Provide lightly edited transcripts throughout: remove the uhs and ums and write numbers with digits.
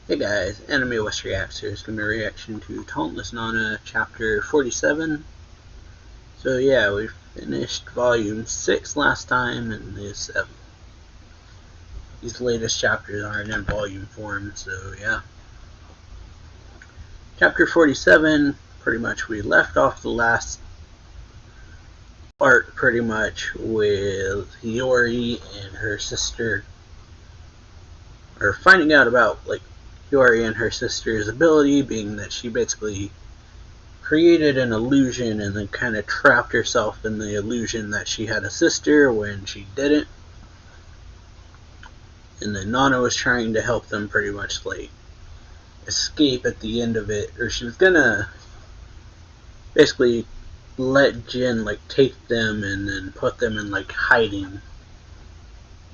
Hey guys, Anime West Reacts here. It's going to be a reaction to Talentless Nana, chapter 47. So yeah, we finished volume 6 last time, and these latest chapters aren't in volume form, so yeah. Chapter 47, pretty much we left off the last arc pretty much with Hiyori and her sister, or finding out about Hiyori and her sister's ability, being that she basically created an illusion and then kind of trapped herself in the illusion that she had a sister when she didn't. And then Nana was trying to help them pretty much escape at the end of it, or she was gonna basically let Jin take them and then put them in hiding.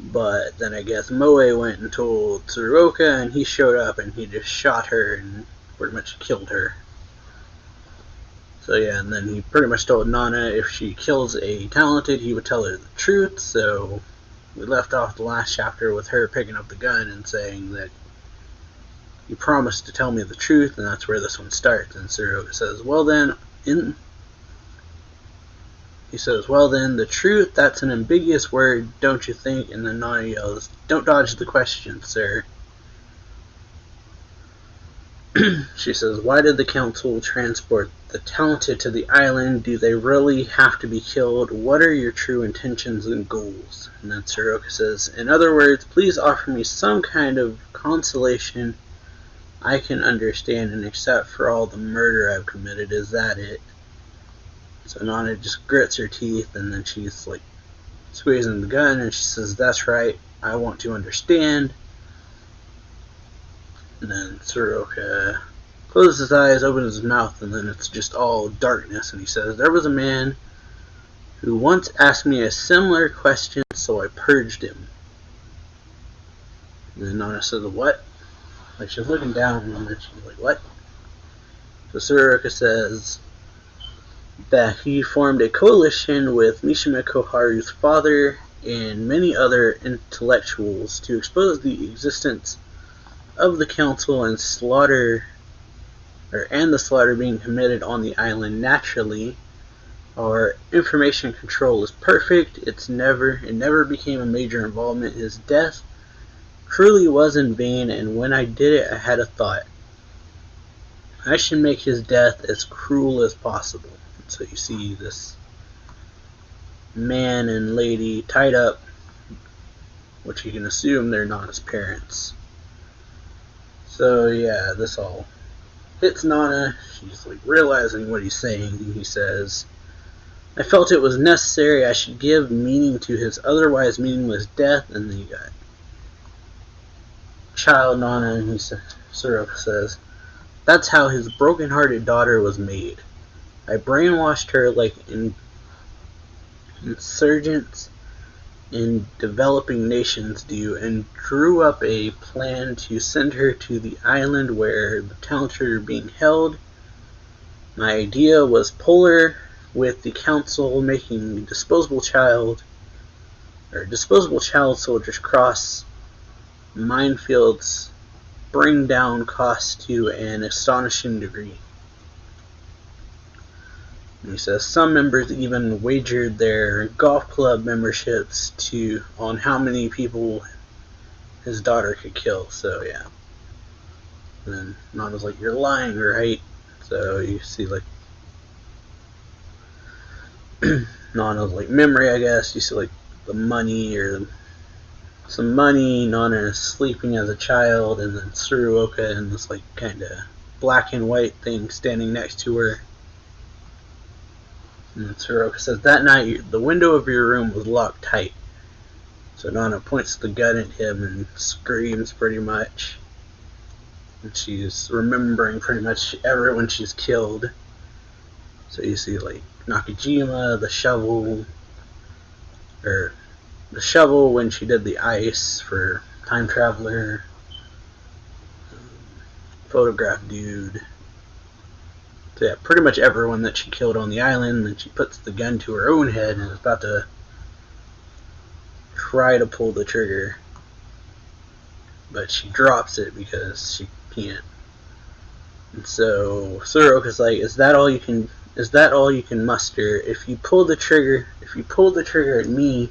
But then I guess Moe went and told Tsuruoka, and he showed up and he just shot her and pretty much killed her. So yeah, and then he pretty much told Nana if she kills a talented, he would tell her the truth. So we left off the last chapter with her picking up the gun and saying that you promised to tell me the truth, and that's where this one starts. And Tsuruoka says, he says, well then, the truth, that's an ambiguous word, don't you think? And then Nana yells, don't dodge the question, sir. She says, why did the council transport the talented to the island? Do they really have to be killed? What are your true intentions and goals? And then Tsuruoka says, in other words, please offer me some kind of consolation I can understand and accept for all the murder I've committed. Is that it? So Nana just grits her teeth, and then she's squeezing the gun, and she says, that's right, I want to understand. And then Tsuruoka closes his eyes, opens his mouth, and then it's just all darkness. And he says, there was a man who once asked me a similar question, so I purged him. And then Nana says, what? She's looking down, and then she's like, what? So Tsuruoka says that he formed a coalition with Mishima Koharu's father and many other intellectuals to expose the existence of the council and the slaughter being committed on the island naturally. Our information control is perfect. It never became a major involvement. His death truly was in vain, and when I did it, I had a thought. I should make his death as cruel as possible. And so you see this man and lady tied up, which you can assume they're not his parents. So yeah, this all hits Nana. She's realizing what he's saying. He says, I felt it was necessary I should give meaning to his otherwise meaningless death. And then you got child Nana, and Tsuruoka says, that's how his broken-hearted daughter was made. I brainwashed her like insurgents in developing nations do, and drew up a plan to send her to the island where the talented are being held. My idea was polar, with the council making disposable child soldiers cross minefields, bring down costs to an astonishing degree. And he says some members even wagered their golf club memberships on how many people his daughter could kill. So yeah. And then Nana's like, you're lying, right? So you see Nana's memory, I guess. You see the money or some money. Nana is sleeping as a child, and then Tsuruoka and this kind of black and white thing standing next to her. And Tsuruoka says, that night the window of your room was locked tight. So Nana points the gun at him and screams pretty much. And she's remembering pretty much everyone she's killed. So you see Nakajima, the shovel when she did the ice for Time Traveler, photograph dude. So yeah, pretty much everyone that she killed on the island. Then she puts the gun to her own head and is about to try to pull the trigger, but she drops it because she can't. And so Soroka's like, is that all you can muster? If you pull the trigger at me,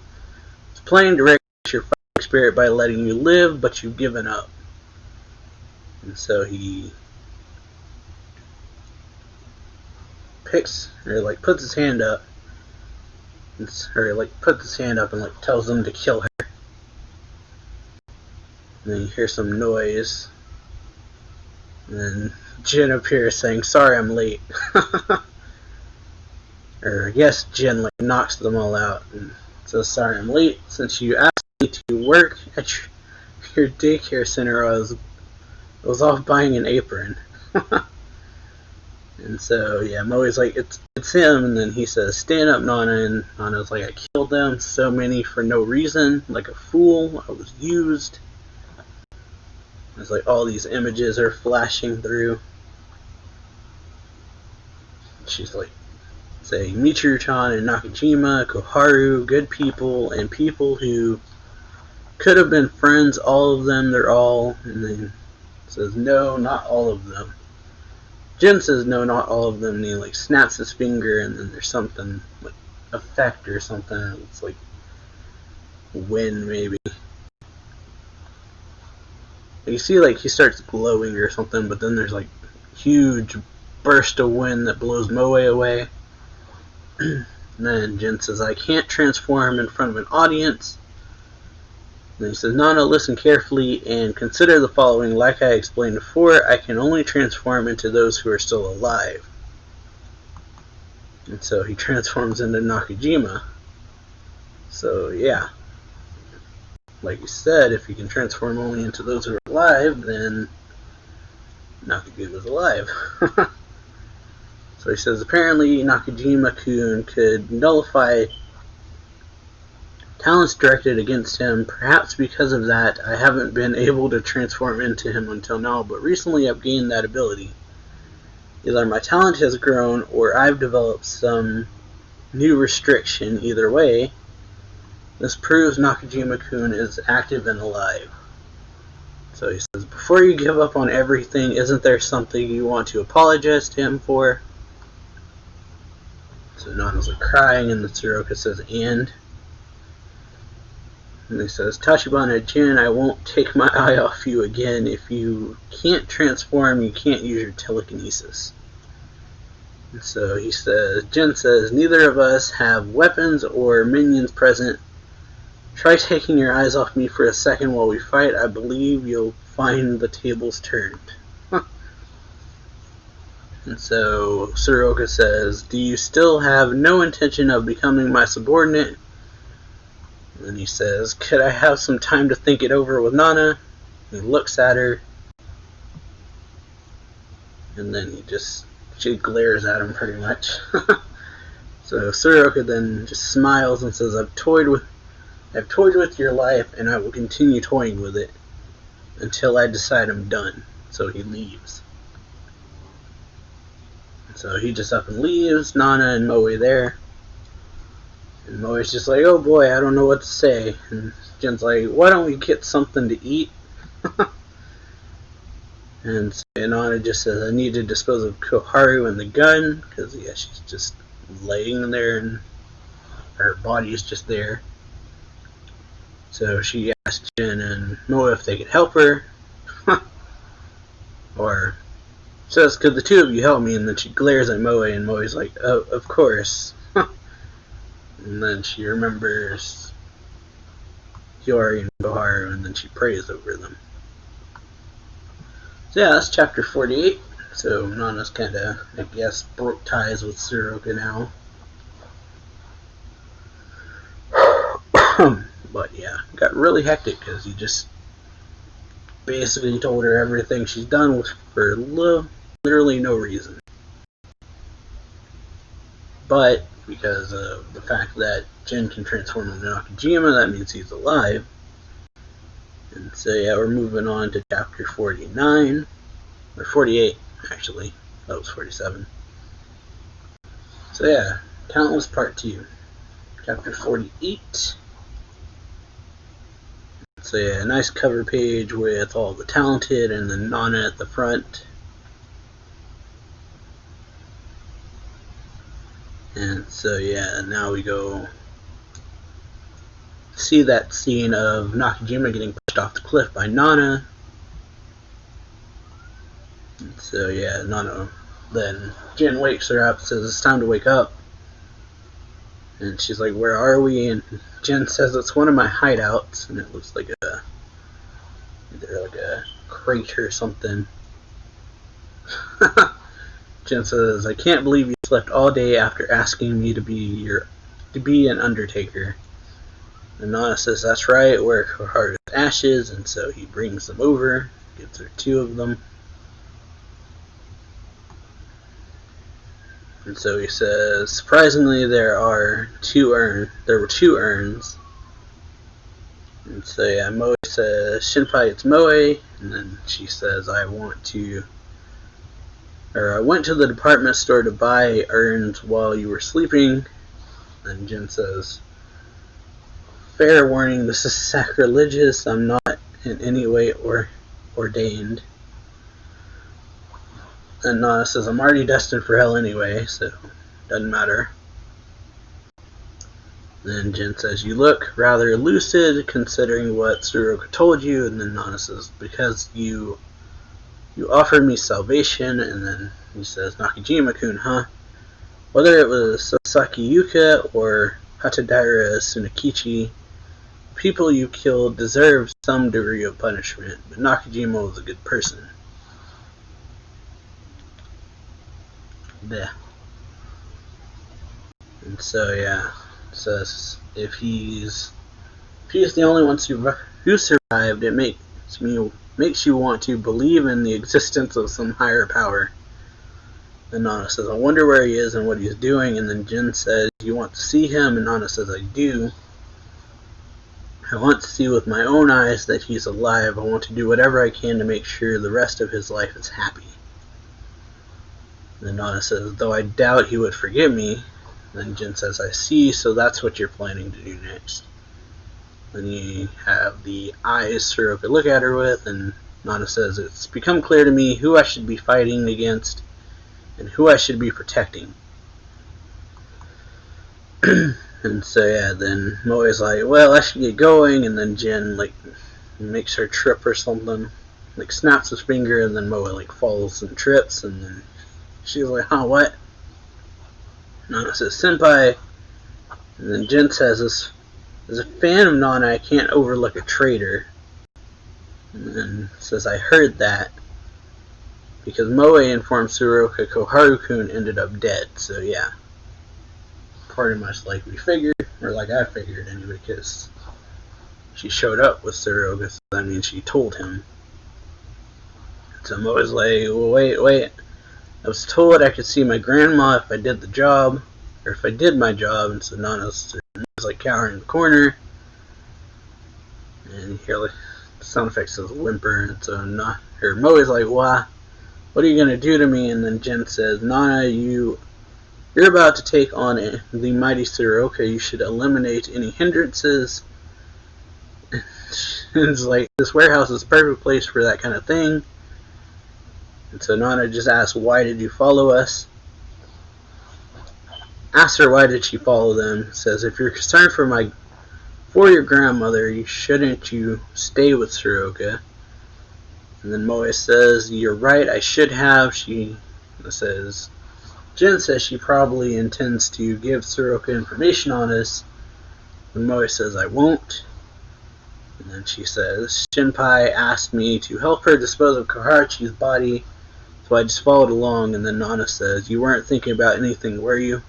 it's planning to wreck your fighting spirit by letting you live, but you've given up. And so he puts his hand up, and tells them to kill her. And then you hear some noise, and then Jin appears saying, "Sorry, I'm late." Or I guess Jin knocks them all out and says, "Sorry, I'm late. Since you asked me to work at your daycare center, I was off buying an apron." And so yeah, Moe's like, it's him, and then he says, "Stand up, Nana." And Nana's like, "I killed them, so many for no reason, like a fool. I was used." It's like all these images are flashing through. She's like saying Michiru-chan and Nakajima, Koharu, good people, and people who could have been friends, all of them, they're all, and then says, "No, not all of them." Jin says, "No, not all of them," and he snaps his finger, and then there's something, effect or something, it's like wind maybe. You see he starts glowing or something, but then there's huge burst of wind that blows Moe away. And then Jin says, "I can't transform in front of an audience." And he says, "Nana, listen carefully and consider the following. Like I explained before, I can only transform into those who are still alive." And so he transforms into Nakajima. So yeah, like you said, if you can transform only into those who are alive, then Nakajima's alive. So he says, apparently Nakajima-kun could nullify talents directed against him. Perhaps because of that, I haven't been able to transform into him until now, but recently I've gained that ability. Either my talent has grown, or I've developed some new restriction. Either way, this proves Nakajima-kun is active and alive. So he says, before you give up on everything, isn't there something you want to apologize to him for? So Nana's crying, and the Tsuruka says, and he says, "Tachibana Jin, I won't take my eye off you again. If you can't transform, you can't use your telekinesis." And so Jin says, "Neither of us have weapons or minions present. Try taking your eyes off me for a second while we fight. I believe you'll find the tables turned." And so Tsuruka says, "Do you still have no intention of becoming my subordinate?" And then he says, "Could I have some time to think it over with Nana?" He looks at her, and then she glares at him pretty much. So Tsuruka then just smiles and says, I've toyed with your life, and I will continue toying with it until I decide I'm done." So he leaves. So he just up and leaves, Nana and Moe there. And Moe's just like, "Oh boy, I don't know what to say." And Jin's like, "Why don't we get something to eat?" And Nana just says, "I need to dispose of Koharu and the gun," because yeah, she's just laying there and her body is just there. So she asks Jin and Moe if they could help her. Or says, "Could the two of you help me?" And then she glares at Moe, and Moe's like, "Oh, of course." And then she remembers Hiyori and Koharu, and then she prays over them. So yeah, that's chapter 48. So Nana's kind of, I guess, broke ties with Tsuruka now. But yeah, got really hectic because he just basically told her everything she's done for literally no reason. But because of the fact that Jin can transform into Nakajima, that means he's alive. And so yeah, we're moving on to chapter 49. Or 48, actually. That was 47. So yeah, Talentless Part 2. Chapter 48. So yeah, a nice cover page with all the talented and then Nana at the front. And so yeah, now we go see that scene of Nakajima getting pushed off the cliff by Nana. And so yeah, Nana, then Jin wakes her up, says it's time to wake up. And she's like, where are we? And Jin says it's one of my hideouts, and it looks like either like a crate or something. Jin says, I can't believe you slept all day after asking me to be an undertaker. And Nana says, that's right, where Koharu's ashes, and so he brings them over, gives her 2 of them. And so he says, surprisingly, there were 2 urns. And so yeah, Moe says, Shinpai, it's Moe. And then she says, I went to the department store to buy urns while you were sleeping. And Jin says, fair warning, this is sacrilegious. I'm not in any way ordained. And Nana says, I'm already destined for hell anyway, so doesn't matter. Then Jin says, you look rather lucid considering what Tsuruoka told you. And then Nana says, because you offered me salvation. And then he says, Nakajima-kun, huh? Whether it was Sasaki Yuka or Hatadaira Tsunakichi, the people you killed deserve some degree of punishment, but Nakajima was a good person. Yeah. And so yeah, it says if he's the only one who survived, it makes you want to believe in the existence of some higher power. And Nana says, I wonder where he is and what he's doing. And then Jin says, you want to see him? And Nana says, I do. I want to see with my own eyes that he's alive. I want to do whatever I can to make sure the rest of his life is happy. And then Nana says, though I doubt he would forgive me. Then Jin says, I see, so that's what you're planning to do next. Then you have the eyes Tsuruoka look at her with, and Nana says, it's become clear to me who I should be fighting against and who I should be protecting. And so yeah, then Moe's like, well, I should get going, and then Jin like makes her trip or something, like snaps his finger, and then Moe like falls and trips, and then she's like, huh, what? Nana says, senpai, and then Jin says, as a fan of Nana, I can't overlook a traitor. And then says, I heard that because Moe informed Tsuruoka Koharu-kun ended up dead, so yeah. Pretty much like we figured, or like I figured anyway, because she showed up with Tsuruoka, so that means she told him. So Moe's like, well, wait, I was told I could see my grandma if I did the job, or if I did my job, and so Nana's like cowering in the corner, and you hear like the sound effect says whimper, and so Moe's like, what are you gonna do to me? And then Jin says, Nana, you're about to take on the mighty Tsuruoka. You should eliminate any hindrances. It's like, this warehouse is the perfect place for that kind of thing. And so Nana just asks, why did you follow us? Asks her why did she follow them. Says, if you're concerned for your grandmother, shouldn't you stay with Tsuruoka? And then Moe says, you're right, I should have. Jin says she probably intends to give Tsuruoka information on us. And Moe says, I won't. And then she says, Shinpai asked me to help her dispose of Koharuchi's body, so I just followed along. And then Nana says, you weren't thinking about anything, were you?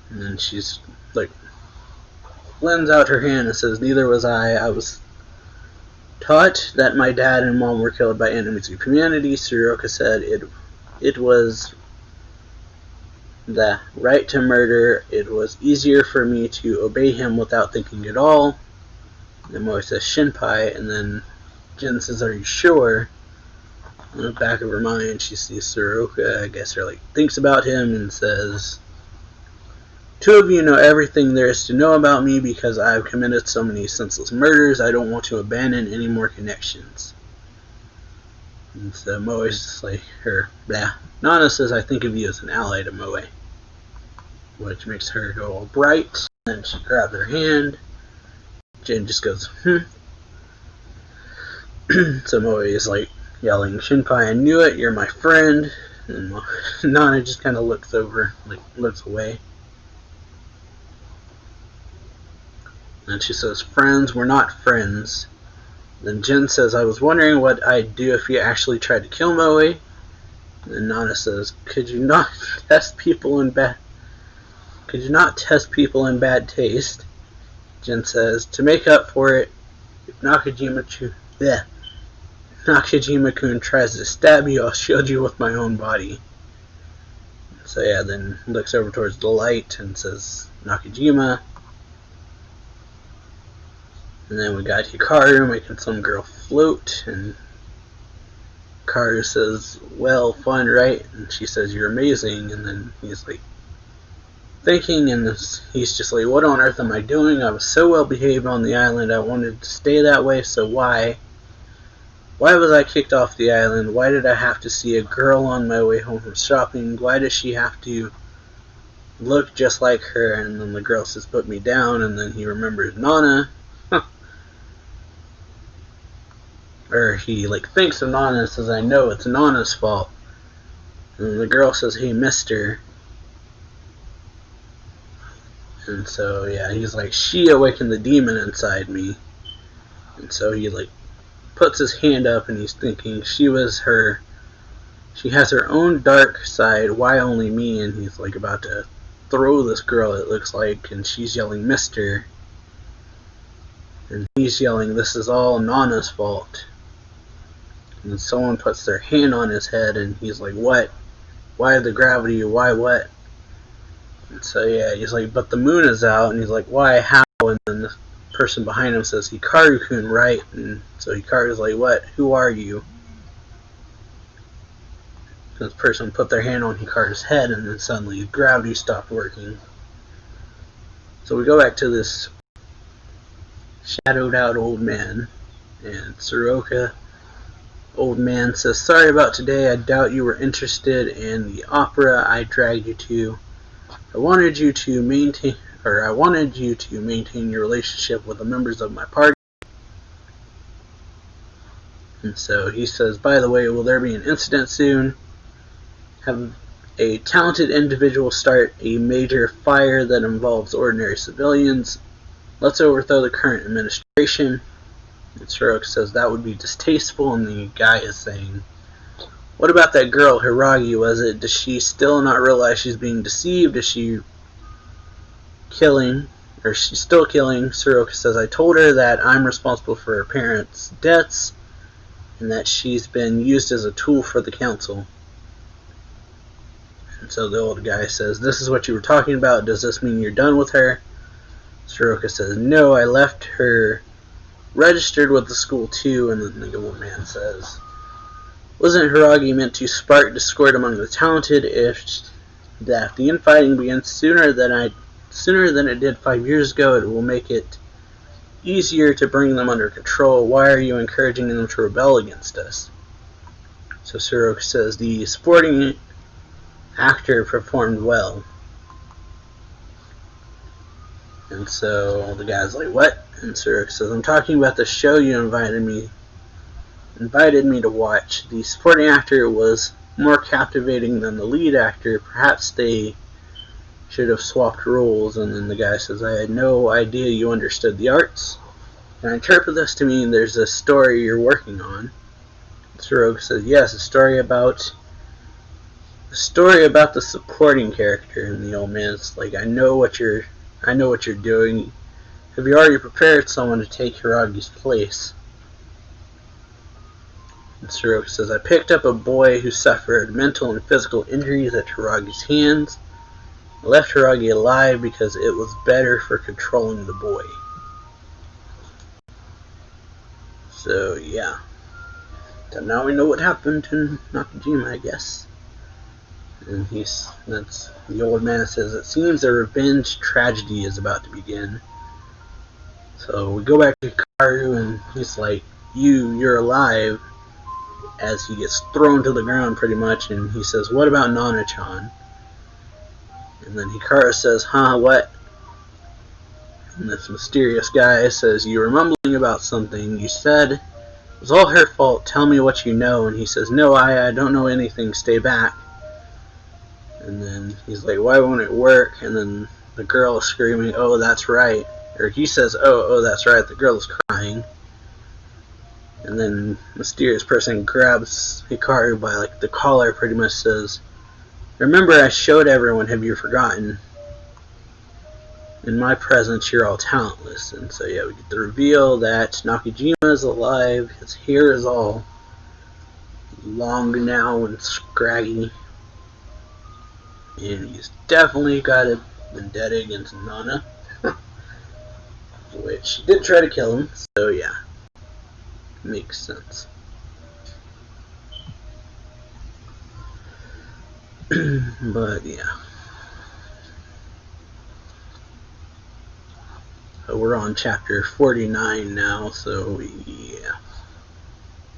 And then she's like, lends out her hand and says, neither was I. I was taught that my dad and mom were killed by enemies of humanity. Tsuruoka said it was the right to murder. It was easier for me to obey him without thinking at all. And then Moe says, Shinpai, and then Jin says, are you sure? On the back of her mind, she sees Tsuruoka, I guess her like thinks about him and says, Two of you know everything there is to know about me because I have committed so many senseless murders. I don't want to abandon any more connections. And so Moe's just like, blah. Nana says, I think of you as an ally to Moe. Which makes her go all bright. And she grabs her hand. Jin just goes, So Moe is like yelling, Shinpai, I knew it, you're my friend. And Nana just kind of looks over, like looks away. And she says, friends, we're not friends. Then Jin says, I was wondering what I'd do if you actually tried to kill Moe. And Nana says, could you not test people in bad taste? Jin says, to make up for it, if Nakajima-kun tries to stab you, I'll shield you with my own body. So yeah, then looks over towards the light and says, Nakajima. And then we got Hikaru making some girl float, and Hikaru says, well, fun, right? And she says, you're amazing. And then he's like thinking, and he's just like, what on earth am I doing? I was so well behaved on the island, I wanted to stay that way, so why? Why was I kicked off the island? Why did I have to see a girl on my way home from shopping? Why does she have to look just like her? And then the girl says, put me down, and then he remembers Nana. Or he thinks of Nana and says, I know it's Nana's fault. And the girl says, hey, mister. And so, yeah, he's like, she awakened the demon inside me. And so he, puts his hand up and he's thinking, she has her own dark side, why only me? And he's, about to throw this girl, it looks like, and she's yelling, mister. And he's yelling, this is all Nana's fault. And someone puts their hand on his head, and he's like, what? Why the gravity? Why what? And so, yeah, he's like, but the moon is out. And he's like, why? How? And then the person behind him says, Hikaru-kun, right? And so Hikaru's like, what? Who are you? And this person put their hand on Hikaru's head, and then suddenly gravity stopped working. So we go back to this shadowed out old man, and Soroka, old man, says, sorry about today, I doubt you were interested in the opera I dragged you to. I wanted you to maintain your relationship with the members of my party. And so he says, by the way, will there be an incident soon? Have a talented individual start a major fire that involves ordinary civilians. Let's overthrow the current administration. And Soroka says that would be distasteful, and the guy is saying, what about that girl, Hiragi, was it? Does she still not realize she's being deceived? Is she killing, or she's still killing? Soroka says, I told her that I'm responsible for her parents' deaths, and that she's been used as a tool for the council. And so the old guy says, this is what you were talking about, does this mean you're done with her? Soroka says, no, I left her registered with the school too. And then the old man says, wasn't Hiragi meant to spark discord among the talented? If the infighting begins sooner than it did 5 years ago, it will make it easier to bring them under control. Why are you encouraging them to rebel against us? So Soroka says, the supporting actor performed well. And so the guy's like, what? And Soroka says, I'm talking about the show you invited me to watch. The supporting actor was more captivating than the lead actor. Perhaps they should have swapped roles. And then the guy says, I had no idea you understood the arts. And I interpret this to mean there's a story you're working on. Soroka says, yes, a story about the supporting character. And the old man's like, I know what you're doing. Have you already prepared someone to take Hiragi's place? And Soroka says, I picked up a boy who suffered mental and physical injuries at Hiragi's hands. I left Hiragi alive because it was better for controlling the boy. So, yeah. So now we know what happened to Nakajima, I guess. And that's the old man says, it seems a revenge tragedy is about to begin. So we go back to Karu, and he's like, you're alive, as he gets thrown to the ground pretty much, and he says, what about Nana-chan? And then Hikaru says, huh, what? And this mysterious guy says, you were mumbling about something. You said it was all her fault. Tell me what you know. And he says, no, I don't know anything. Stay back. And then he's like, why won't it work? And then the girl is screaming, oh, that's right. Or he says, oh, that's right. The girl is crying. And then mysterious person grabs Hikaru by like the collar, pretty much says, remember I showed everyone, have you forgotten? In my presence, you're all talentless. And so yeah, we get the reveal that Nakajima is alive. His hair is all long now and scraggy. And he's definitely got a vendetta against Nana. Which did try to kill him, so yeah. Makes sense. But yeah. So we're on chapter 49 now, so yeah.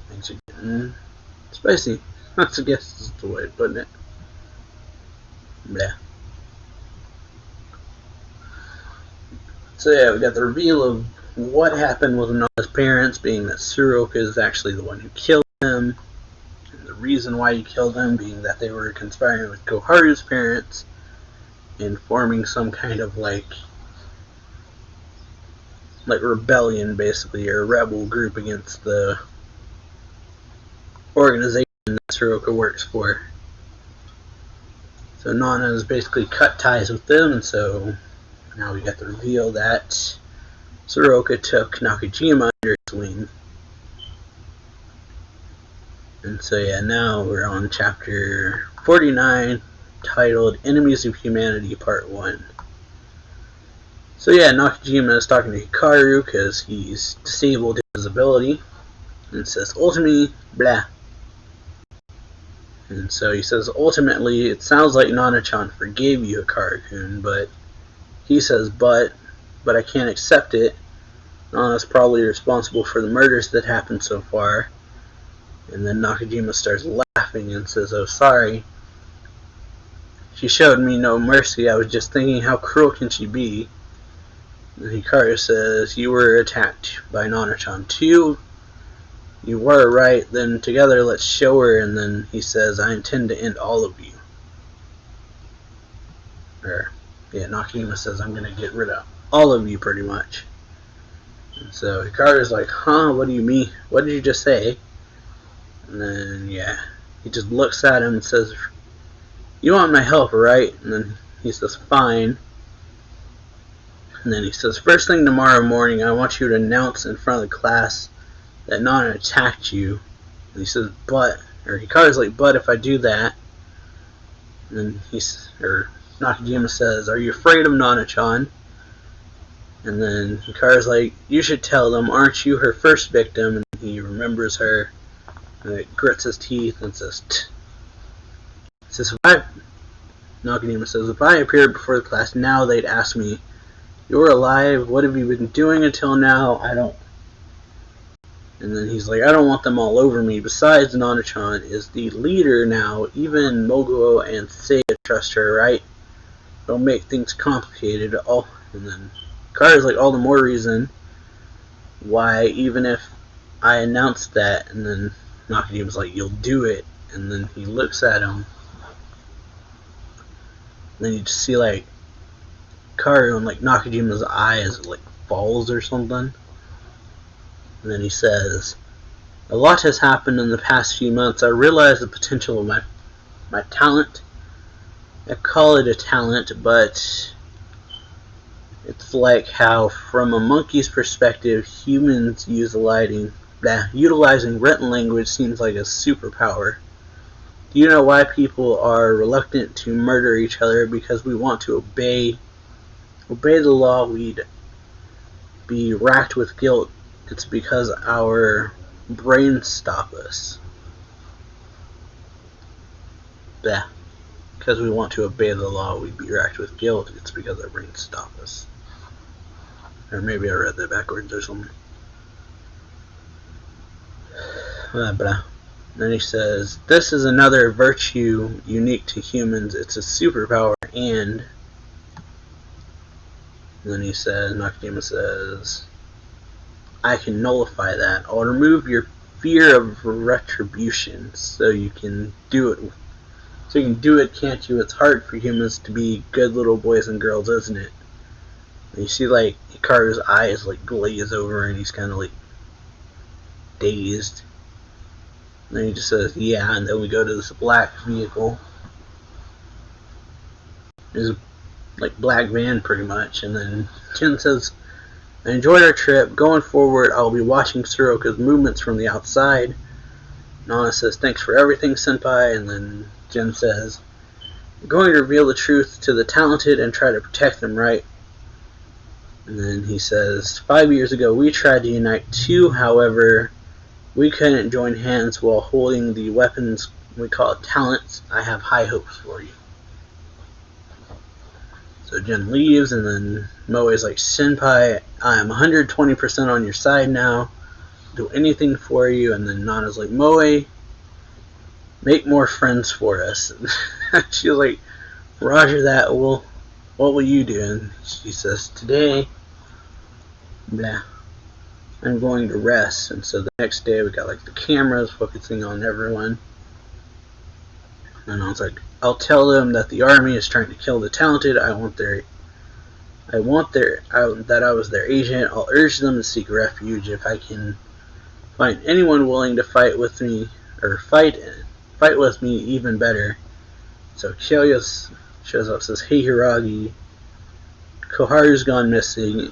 Things are getting spicy. I guess is the way of putting it. Yeah. So yeah, we got the reveal of what happened with Nana's parents, being that Tsuruoka is actually the one who killed him. And the reason why he killed them being that they were conspiring with Koharu's parents and forming some kind of like rebellion, basically, or rebel group against the organization that Tsuruoka works for. So Nana has basically cut ties with them, and so now we got the reveal that Tsuruoka took Nakajima under his wing. And so yeah, now we're on chapter 49, titled Enemies of Humanity Part 1. So yeah, Nakajima is talking to Hikaru because he's disabled his ability, and says, ultimately, blah. And so he says, ultimately, it sounds like Nana-chan forgave you, Hikaru-kun, but he says, but I can't accept it. Nana's probably responsible for the murders that happened so far. And then Nakajima starts laughing and says, oh, sorry. She showed me no mercy. I was just thinking, how cruel can she be? And Hikaru says, you were attacked by Nana-chan too. You were right. Then together let's show her. And then he says, I intend to end all of you. Or, yeah, Nakajima says, I'm going to get rid of all of you, pretty much. And so Hikaru's like, huh, what do you mean? What did you just say? And then, yeah, he just looks at him and says, you want my help, right? And then he says, fine. And then he says, first thing tomorrow morning, I want you to announce in front of the class that Nana attacked you. And he says, but, or Hikaru's like, but if I do that, and then Nakajima says, are you afraid of Nana-chan? And then Hikaru's like, you should tell them, aren't you her first victim? And he remembers her, and it grits his teeth and says, Nakajima says, if I appeared before the class now, they'd ask me, you're alive, what have you been doing until now? I don't. And then he's like, I don't want them all over me. Besides, Nana-chan is the leader now. Even Moguo and Seiya trust her, right? Don't make things complicated. And then Hikaru's like, all the more reason why, even if I announced that. And then Nakajima's like, you'll do it. And then he looks at him. And then you just see like Hikaru and like Nakajima's eyes like falls or something. And then he says, a lot has happened in the past few months. I realize the potential of my talent. I call it a talent, but it's like how, from a monkey's perspective, humans utilizing written language seems like a superpower. Do you know why people are reluctant to murder each other? Because we want to obey the law. We'd be racked with guilt. It's because our brains stop us. because we want to obey the law, we be racked with guilt. It's because our brains stop us. Or maybe I read that backwards or something. Then he says, this is another virtue unique to humans. It's a superpower, and then he says, Nakajima says, I can nullify that. I'll remove your fear of retribution so you can do it. So you can do it, can't you? It's hard for humans to be good little boys and girls, isn't it? And you see, like, Hikaru's eyes, like, glaze over and he's kind of, like, dazed. And then he just says, yeah, and then we go to this black vehicle. There's a, like, black van, pretty much. And then Jin says, I enjoyed our trip. Going forward, I'll be watching Tsuruoka's movements from the outside. Nana says, thanks for everything, Senpai. And then Jin says, I'm going to reveal the truth to the talented and try to protect them, right? And then he says, 5 years ago we tried to unite too, however, we couldn't join hands while holding the weapons we call talents. I have high hopes for you. So Jin leaves, and then Moe's like, Senpai, I am 120% on your side now. Do anything for you. And then Nana's like, Moe, make more friends for us. She's like, roger that. Well, what will you do? And she says, today, I'm going to rest. And so the next day we got like the cameras focusing on everyone. And I was like, I'll tell them that the army is trying to kill the talented. I was their agent. I'll urge them to seek refuge. If I can find anyone willing to fight with me, or fight with me, even better. So Kyoya shows up, says, hey Hiragi, Koharu's gone missing.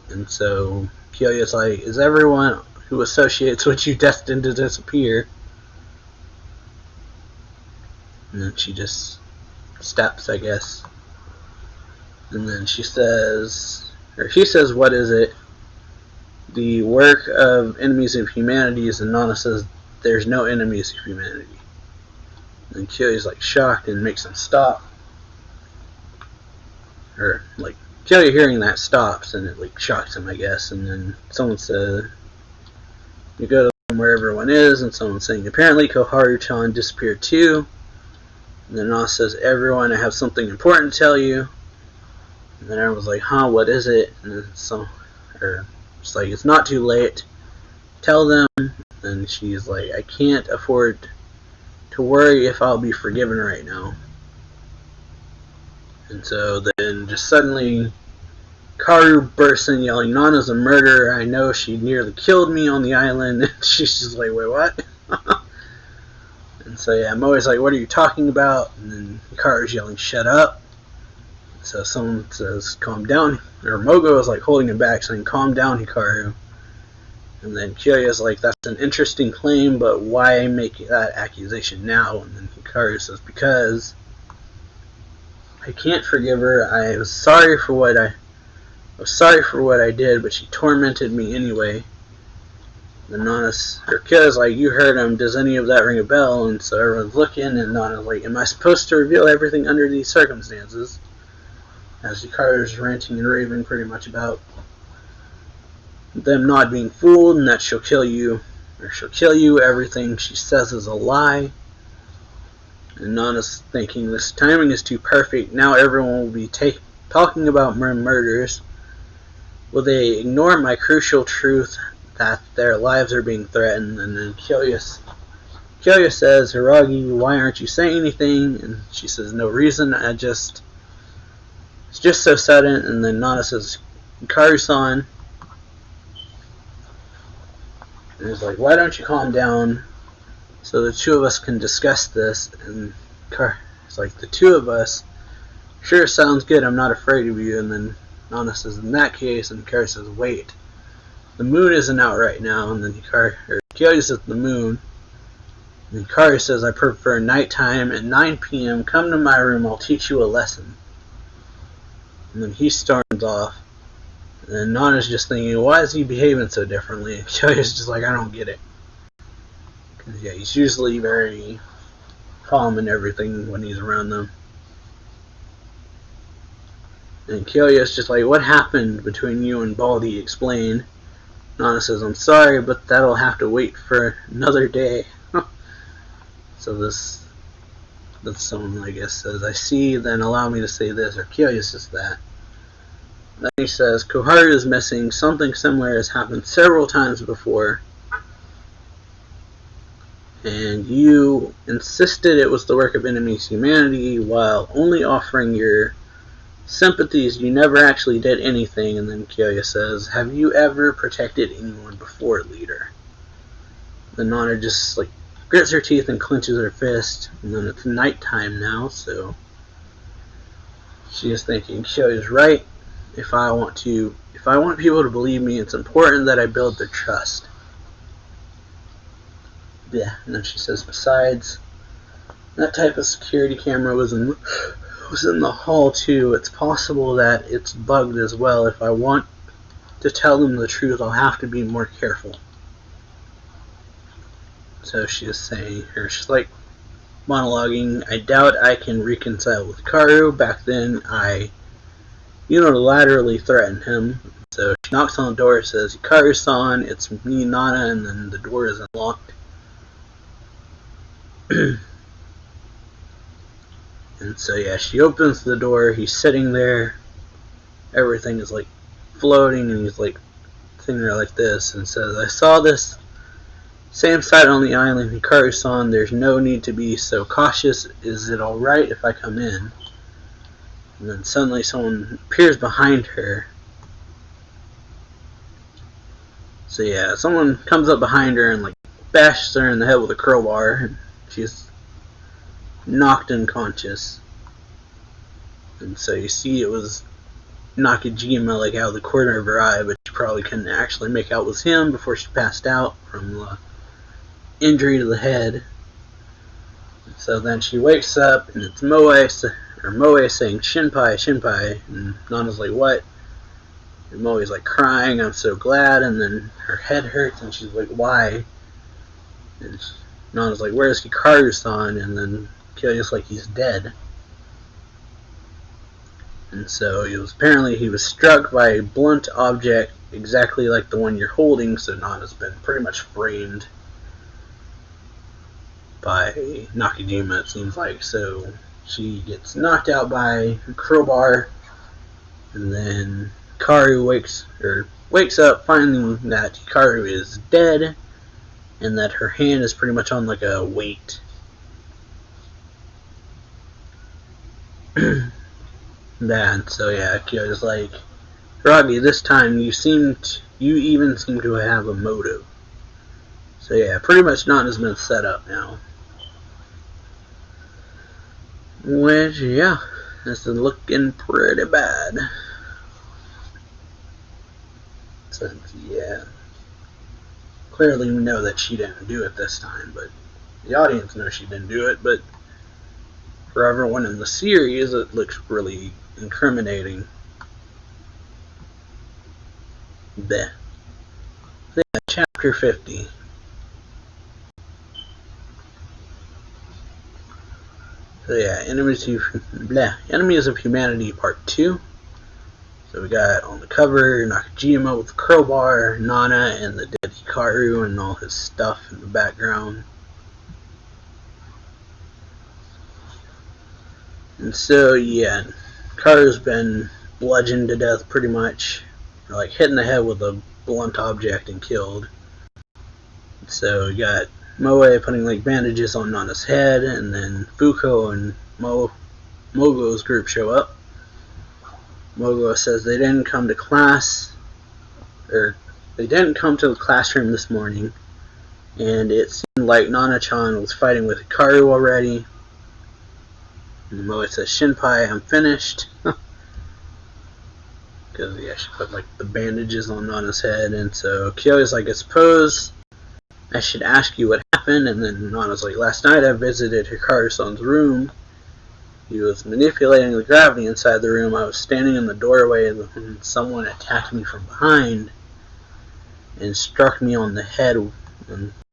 And so Kyoya's like, is everyone who associates with you destined to disappear? And then she just steps, I guess. And then he says, what is it? The work of enemies of humanity. And Nana says, there's no enemies of humanity. And Kyoya's like shocked and makes him stop. Or like Kyoya hearing that stops and it like shocks him, I guess. And then someone said, you go to where everyone is, and someone's saying, apparently Koharu-chan disappeared too. And then Nana says, everyone, I have something important to tell you. And then everyone's like, huh, what is it? And then it's like, it's not too late. Tell them. And she's like, I can't afford to worry if I'll be forgiven right now. And so then just suddenly Karu bursts in yelling, Nana's a murderer. I know, she nearly killed me on the island. And she's just like, wait, what? And so yeah, Moe's like, what are you talking about? And then Hikaru's yelling, shut up. So someone says, calm down. Or Mogo is like holding him back, saying, calm down, Hikaru. And then Kyoya's like, that's an interesting claim, but why make that accusation now? And then Hikaru says, because I can't forgive her. I was sorry for what I did, but she tormented me anyway. And Kyoya's like, you heard him, does any of that ring a bell? And so everyone's looking, and Nana's like, am I supposed to reveal everything under these circumstances? As Hikaru's ranting and raving pretty much about them not being fooled, and that she'll kill you, everything she says is a lie. And Nana's thinking, this timing is too perfect, now everyone will be talking about murders. Will they ignore my crucial truth that their lives are being threatened? And then Kyoya says, Hiragi, why aren't you saying anything? And she says, no reason, it's just so sudden. And then Nana says, Hikaru-san. And he's like, why don't you calm down so the two of us can discuss this? And it's like, the two of us? Sure, sounds good, I'm not afraid of you. And then Nana says, in that case, and Hikaru says, wait, the moon isn't out right now. And then Kyoya says, the moon. And Hikaru says, I prefer nighttime at 9 p.m. Come to my room, I'll teach you a lesson. And then he storms off. And then Nana's just thinking, why is he behaving so differently? And Kyoya's just like, I don't get it. Cause yeah, he's usually very calm and everything when he's around them. And Kyoya's just like, what happened between you and Baldy? Explain. Nana says, I'm sorry, but that'll have to wait for another day. So that's someone, I guess, says, I see, then allow me to say this, or Kyoya says that. Then he says, Koharu is missing, something similar has happened several times before, and you insisted it was the work of enemy's humanity while only offering your sympathies. You never actually did anything. And then Kyoya says, have you ever protected anyone before, leader? Then Nana just like grits her teeth and clenches her fist. And then it's nighttime now, so she is thinking, Kyoya's right. If I want people to believe me, it's important that I build their trust. Yeah, and then she says, besides, that type of security camera was in the hall too. It's possible that it's bugged as well. If I want to tell them the truth, I'll have to be more careful. So she is saying, or she's like monologuing, I doubt I can reconcile with Karu. Back then I unilaterally threatened him. So she knocks on the door, says, Karu-san, it's me, Nana, and then the door is unlocked. And so yeah, she opens the door, he's sitting there, everything is like floating, and he's like sitting there like this, and says, I saw this same sight on the island, Hikaru-san, there's no need to be so cautious, is it alright if I come in? And then suddenly someone appears behind her. So yeah, someone comes up behind her and like bashes her in the head with a crowbar, and she's knocked unconscious. And so you see it was Nakajima, like out of the corner of her eye, but she probably couldn't actually make out it was him before she passed out from the injury to the head. And so then she wakes up and it's Moe saying Shinpai, Shinpai, and Nana's like, what? And Moe's like crying, I'm so glad, and then her head hurts and she's like, why? And Nana's like, where's Hikaru-san? And then Kyoya's like, he's dead. And so he was struck by a blunt object exactly like the one you're holding, so Nana's been pretty much framed by Nakajima, it seems like. So she gets knocked out by a crowbar, and then Karu wakes up finding that Hikaru is dead, and that her hand is pretty much on like a weight. That, so yeah, Kyo's like, Hiragi, this time you even seem to have a motive. So yeah, pretty much Nana's been set up now. Which, yeah, this is looking pretty bad. So yeah, clearly we know that she didn't do it this time, but the audience knows she didn't do it, but for everyone in the series, it looks really incriminating. Bleh. So yeah, chapter 50. So yeah, Enemies of Humanity Part 2. So we got on the cover Nakajima with the crowbar, Nana and the dead Hikaru and all his stuff in the background. And so yeah, Hikaru's been bludgeoned to death pretty much, or like hit in the head with a blunt object and killed. So you got Moe putting like bandages on Nana's head, and then Fuko and Mogo's group show up. Mogo says they didn't come to class, or they didn't come to the classroom this morning, and it seemed like Nana-chan was fighting with Hikaru already. And Moe says, Shinpai, I'm finished. Because yeah, she put like the bandages on Nana's head, and so Kyo's like, I suppose I should ask you what happened. And then Nana's like, last night I visited Hikaru-san's room. He was manipulating the gravity inside the room. I was standing in the doorway and someone attacked me from behind and struck me on the head. And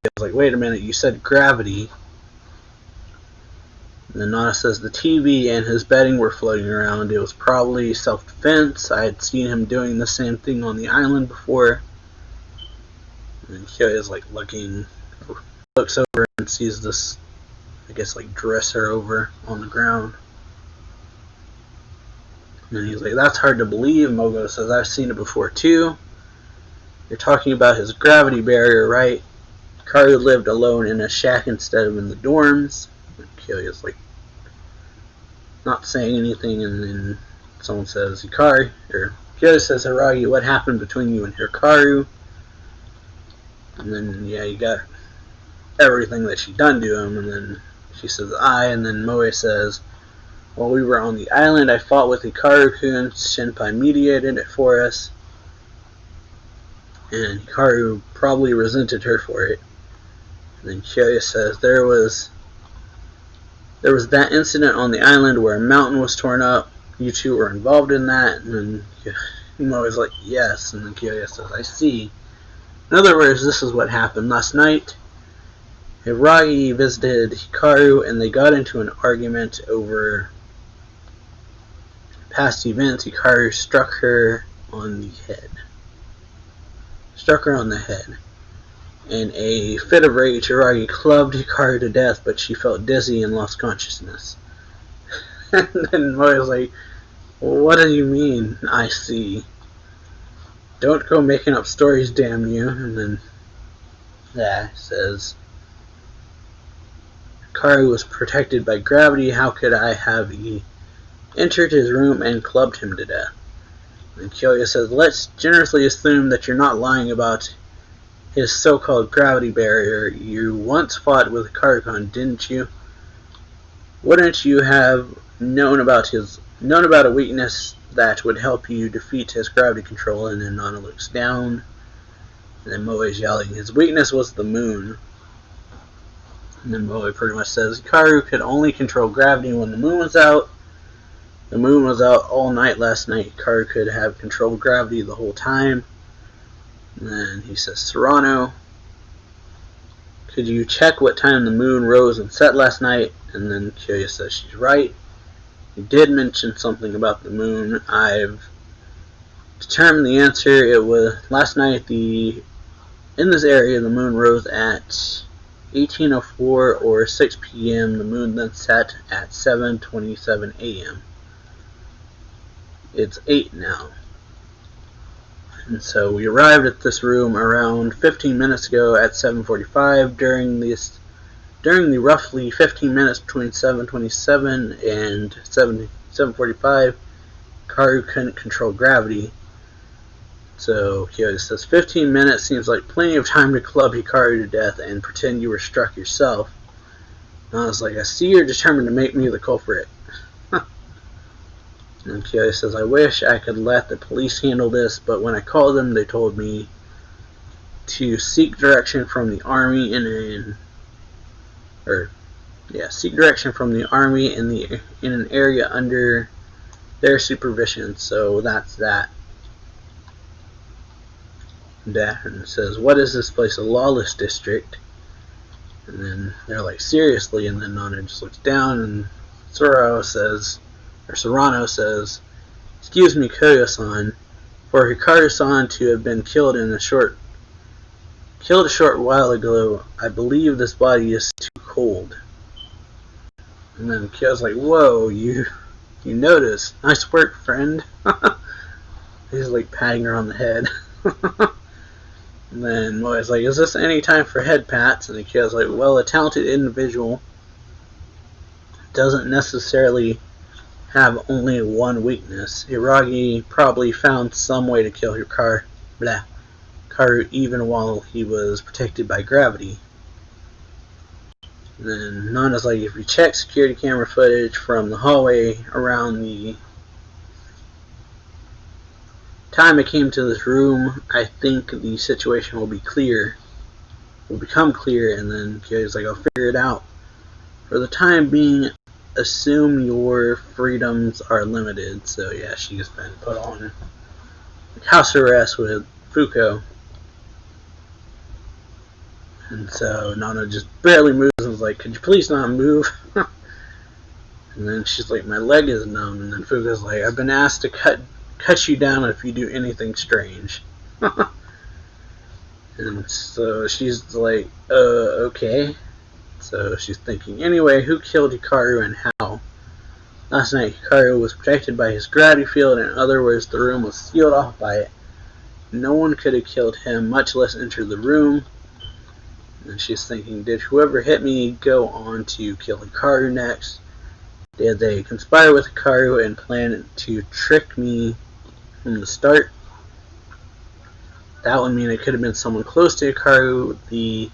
I was like, wait a minute, you said gravity. And And then Nana says the TV and his bedding were floating around. It was probably self-defense. I had seen him doing the same thing on the island before. And Kyoya's like looks over and sees this, I guess, like dresser over on the ground. And he's like, that's hard to believe. Mogo says, I've seen it before too. You're talking about his gravity barrier, right? Hikaru lived alone in a shack instead of in the dorms. And Kyoya's like not saying anything, and then someone says, Kyoya says, Hiragi, what happened between you and Hikaru? And then, yeah, you got everything that she done to him, and then she says, and then Moe says, while we were on the island, I fought with Hikaru-kun. Shinpai mediated it for us, and Hikaru probably resented her for it. And then Kyoya says, there was that incident on the island where a mountain was torn up. You two were involved in that. And then Moe's like, yes. And then Kyoya says, I see. In other words, this is what happened last night. Hiragi visited Hikaru, and they got into an argument over past events. Hikaru struck her on the head. In a fit of rage, Hiragi clubbed Hikaru to death, but she felt dizzy and lost consciousness. And then Moe's like, what do you mean, I see? Don't go making up stories, damn you. And then says, Hikaru was protected by gravity. How could I have entered his room and clubbed him to death? And Kyoya says, let's generously assume that you're not lying about his so-called gravity barrier. You once fought with Hikaru-kun, didn't you? Wouldn't you have known about a weakness that would help you defeat his gravity control? And then Nana looks down, and then Moe is yelling, his weakness was the moon. And then Moe pretty much says, Hikaru could only control gravity when the moon was out. The moon was out all night last night. Hikaru could have controlled gravity the whole time. And then he says, Serrano, could you check what time the moon rose and set last night? And then Kyoya says she's right. He did mention something about the moon. I've determined the answer. It was last night. In this area, the moon rose at 18:04 or 6 p.m. The moon then set at 7:27 a.m. It's 8 now. And so we arrived at this room around 15 minutes ago at 7:45. During the roughly 15 minutes between 7:27 and 7:45, Hikaru couldn't control gravity. So Kyoya says 15 minutes seems like plenty of time to club Hikaru to death and pretend you were struck yourself. And I was like, I see you're determined to make me the culprit. And Kyoya says, I wish I could let the police handle this, but when I called them, they told me to seek direction from the army seek direction from the army in an area under their supervision. So that's that. Daphne says, what is this place, a lawless district? And then they're like, seriously? And then Nana just looks down, and Serrano says, excuse me, Kyoya-san, for Hikaru-san to have been killed a short while ago, I believe this body is too cold. And then Kyoya's like, whoa, you noticed. Nice work, friend. He's like patting her on the head. And then Moe's like, is this any time for head pats? And Kyoya's like, well, a talented individual doesn't necessarily have only one weakness. Hiragi probably found some way to kill Hikaru even while he was protected by gravity. And then Nana's like, if you check security camera footage from the hallway around the time I came to this room, I think the situation will become clear. And then Kyoya's like, I'll figure it out. For the time being, assume your freedoms are limited. So yeah, she's been put on house arrest with Fuko. And so Nana just barely moves and was like, could you please not move? And then she's like, my leg is numb. And then Fuka's like, I've been asked to cut you down if you do anything strange. And so she's like, okay. So she's thinking, anyway, who killed Hikaru and how? Last night, Hikaru was protected by his gravity field. In other words, the room was sealed off by it. No one could have killed him, much less enter the room. And she's thinking, did whoever hit me go on to kill Hikaru next? Did they conspire with Hikaru and plan to trick me from the start? That would mean it could have been someone close to Hikaru.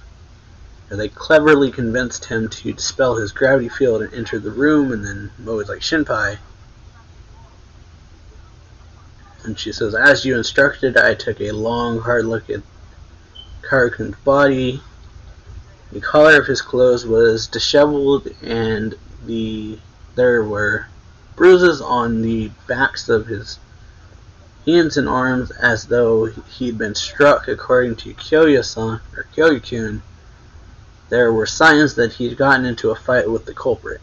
They cleverly convinced him to dispel his gravity field and enter the room, and then Mo is like, Shinpai. And she says, as you instructed, I took a long, hard look at Hikaru-kun's body. The collar of his clothes was disheveled, and there were bruises on the backs of his hands and arms as though he'd been struck. According to Kyoya-kun, there were signs that he'd gotten into a fight with the culprit.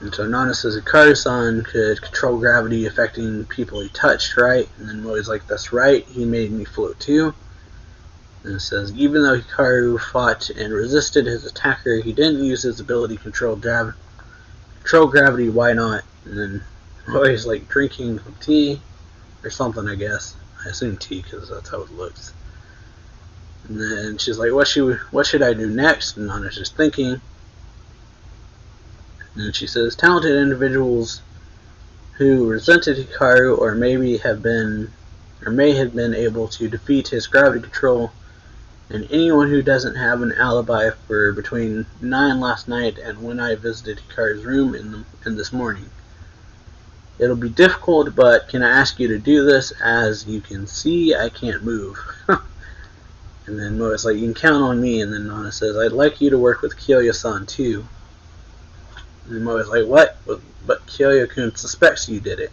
And so Nana says, Hikaru-san could control gravity affecting people he touched, right? And then Moe's like, that's right, he made me float too. And it says, even though Hikaru fought and resisted his attacker, he didn't use his ability to control gravity, why not? And then Moe's like drinking some tea, or something, I guess. I assume tea, because that's how it looks. And then she's like, what should I do next? And Nana's just thinking. And she says, talented individuals who resented Hikaru or may have been able to defeat his gravity control, and anyone who doesn't have an alibi for between 9 last night and when I visited Hikaru's room in this morning. It'll be difficult, but can I ask you to do this? As you can see, I can't move. And then Moe's like, you can count on me. And then Nana says, I'd like you to work with Kyoya-san too. And Moe's like, what? But Kyoya-kun suspects you did it.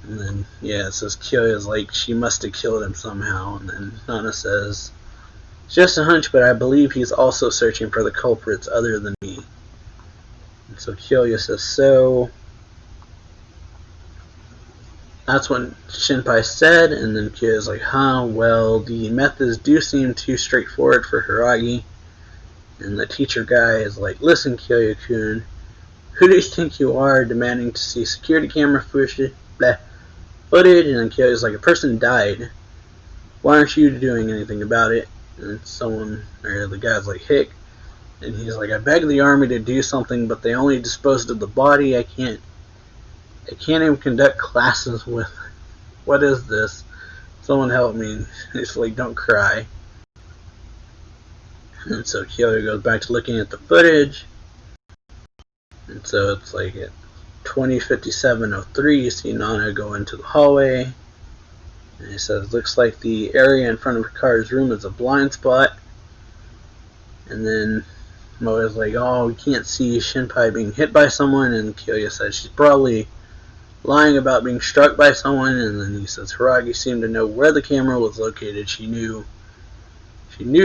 And then, yeah, it says Kyoya's like, she must have killed him somehow. And then Nana says, it's just a hunch, but I believe he's also searching for the culprits other than me. And so Kyoya says, so that's what Shinpai said. And then Kyoya's like, well, the methods do seem too straightforward for Hiragi. And the teacher guy is like, listen, Kyoya-kun, who do you think you are demanding to see security camera footage? And then Kyoya's like, a person died. Why aren't you doing anything about it? And the guy's like, Hick. And he's like, I begged the army to do something, but they only disposed of the body. I can't even conduct classes with. What is this? Someone help me. It's like, don't cry. And so Kyoya goes back to looking at the footage. And so it's like at 20:57:03, you see Nana go into the hallway. And he says, looks like the area in front of Hikaru's room is a blind spot. And then Moe is like, oh, we can't see Shinpai being hit by someone. And Kyoya says she's probably lying about being struck by someone. And then he says, Hiragi seemed to know where the camera was located. She knew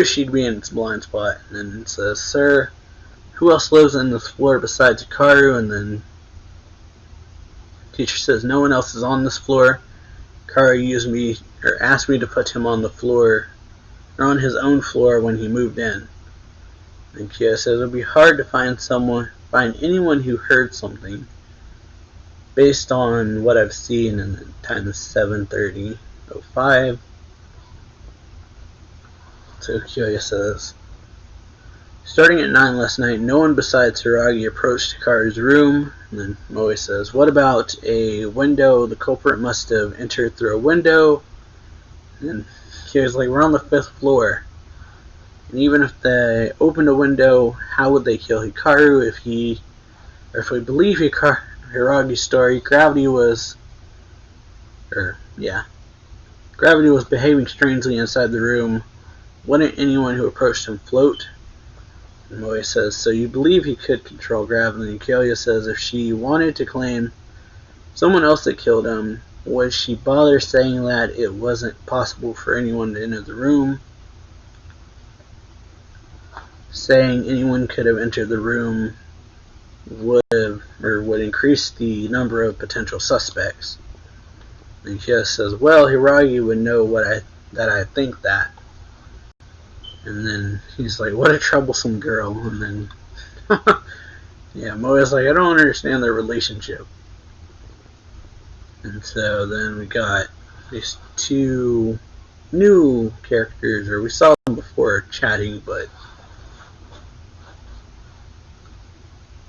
she'd be in its blind spot. And then it says, sir, who else lives on this floor besides Hikaru? And then teacher says, no one else is on this floor. Hikaru asked me to put him on the floor, or on his own floor when he moved in. And Kyoya says, it'll be hard to find anyone who heard something based on what I've seen, and the time is 7:30:05. So Kyoya says, starting at 9 last night, no one besides Hiragi approached Hikaru's room. And then Moe says, what about a window? The culprit must have entered through a window. And Kyoya's like, we're on the 5th floor. And even if they opened a window, how would they kill Hikaru? If we believe Hiragi's story, gravity was behaving strangely inside the room. Wouldn't anyone who approached him float? And Moe says, so you believe he could control gravity? And Kyoya says, if she wanted to claim someone else that killed him, would she bother saying that it wasn't possible for anyone to enter the room? saying anyone could have entered the room would increase the number of potential suspects. And Kyo says, well, Hiragi would know that I think that. And then he's like, what a troublesome girl. And then, yeah, Moe's like, I don't understand their relationship. And so then we got these two new characters, or we saw them before chatting, but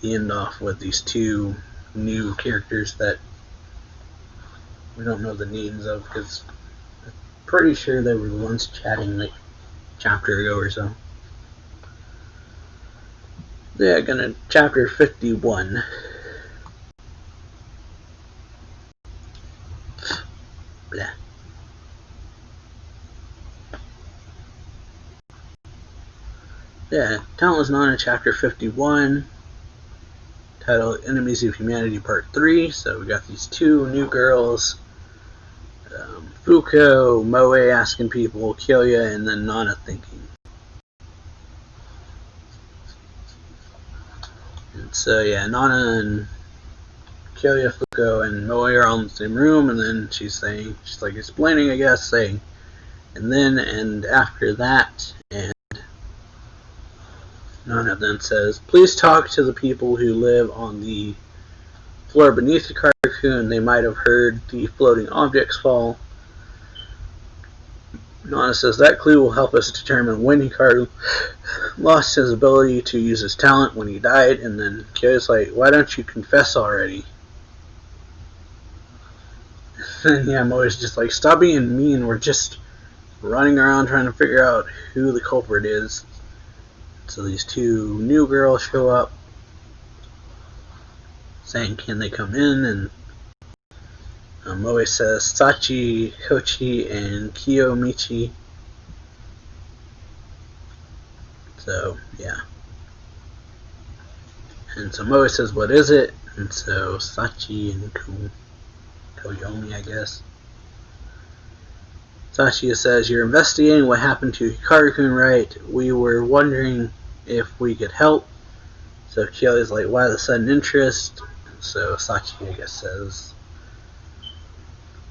we end off with these two new characters that we don't know the names of, because I'm pretty sure they were the ones chatting like a chapter ago or so. Yeah, gonna chapter 51. Blah. Yeah, Talentless Nana chapter 51, titled Enemies of Humanity Part 3. So we got these two new girls, Fuko, Moe asking people, Kyoya, and then Nana thinking. And so yeah, Nana and Kyoya, Fuko, and Moe are all in the same room, and then she's like explaining, I guess, saying, and then and after that, and Nana then says, please talk to the people who live on the floor beneath the Hikaru-kun. They might have heard the floating objects fall. Nana says that clue will help us determine when Hikaru lost his ability to use his talent when he died. And then Kyo's like, why don't you confess already? And yeah, Moe's just like, stop being mean. We're just running around trying to figure out who the culprit is. So these two new girls show up, saying, can they come in? And Moe says, Sachi, Kochi, and Kiyomichi. So, yeah. And so Moe says, what is it? And so Sachi and Koyomi, I guess. Sachi says, you're investigating what happened to Hikaru-kun, right? We were wondering if we could help. So Kyo's like, why the sudden interest? So Sachi, I guess, says,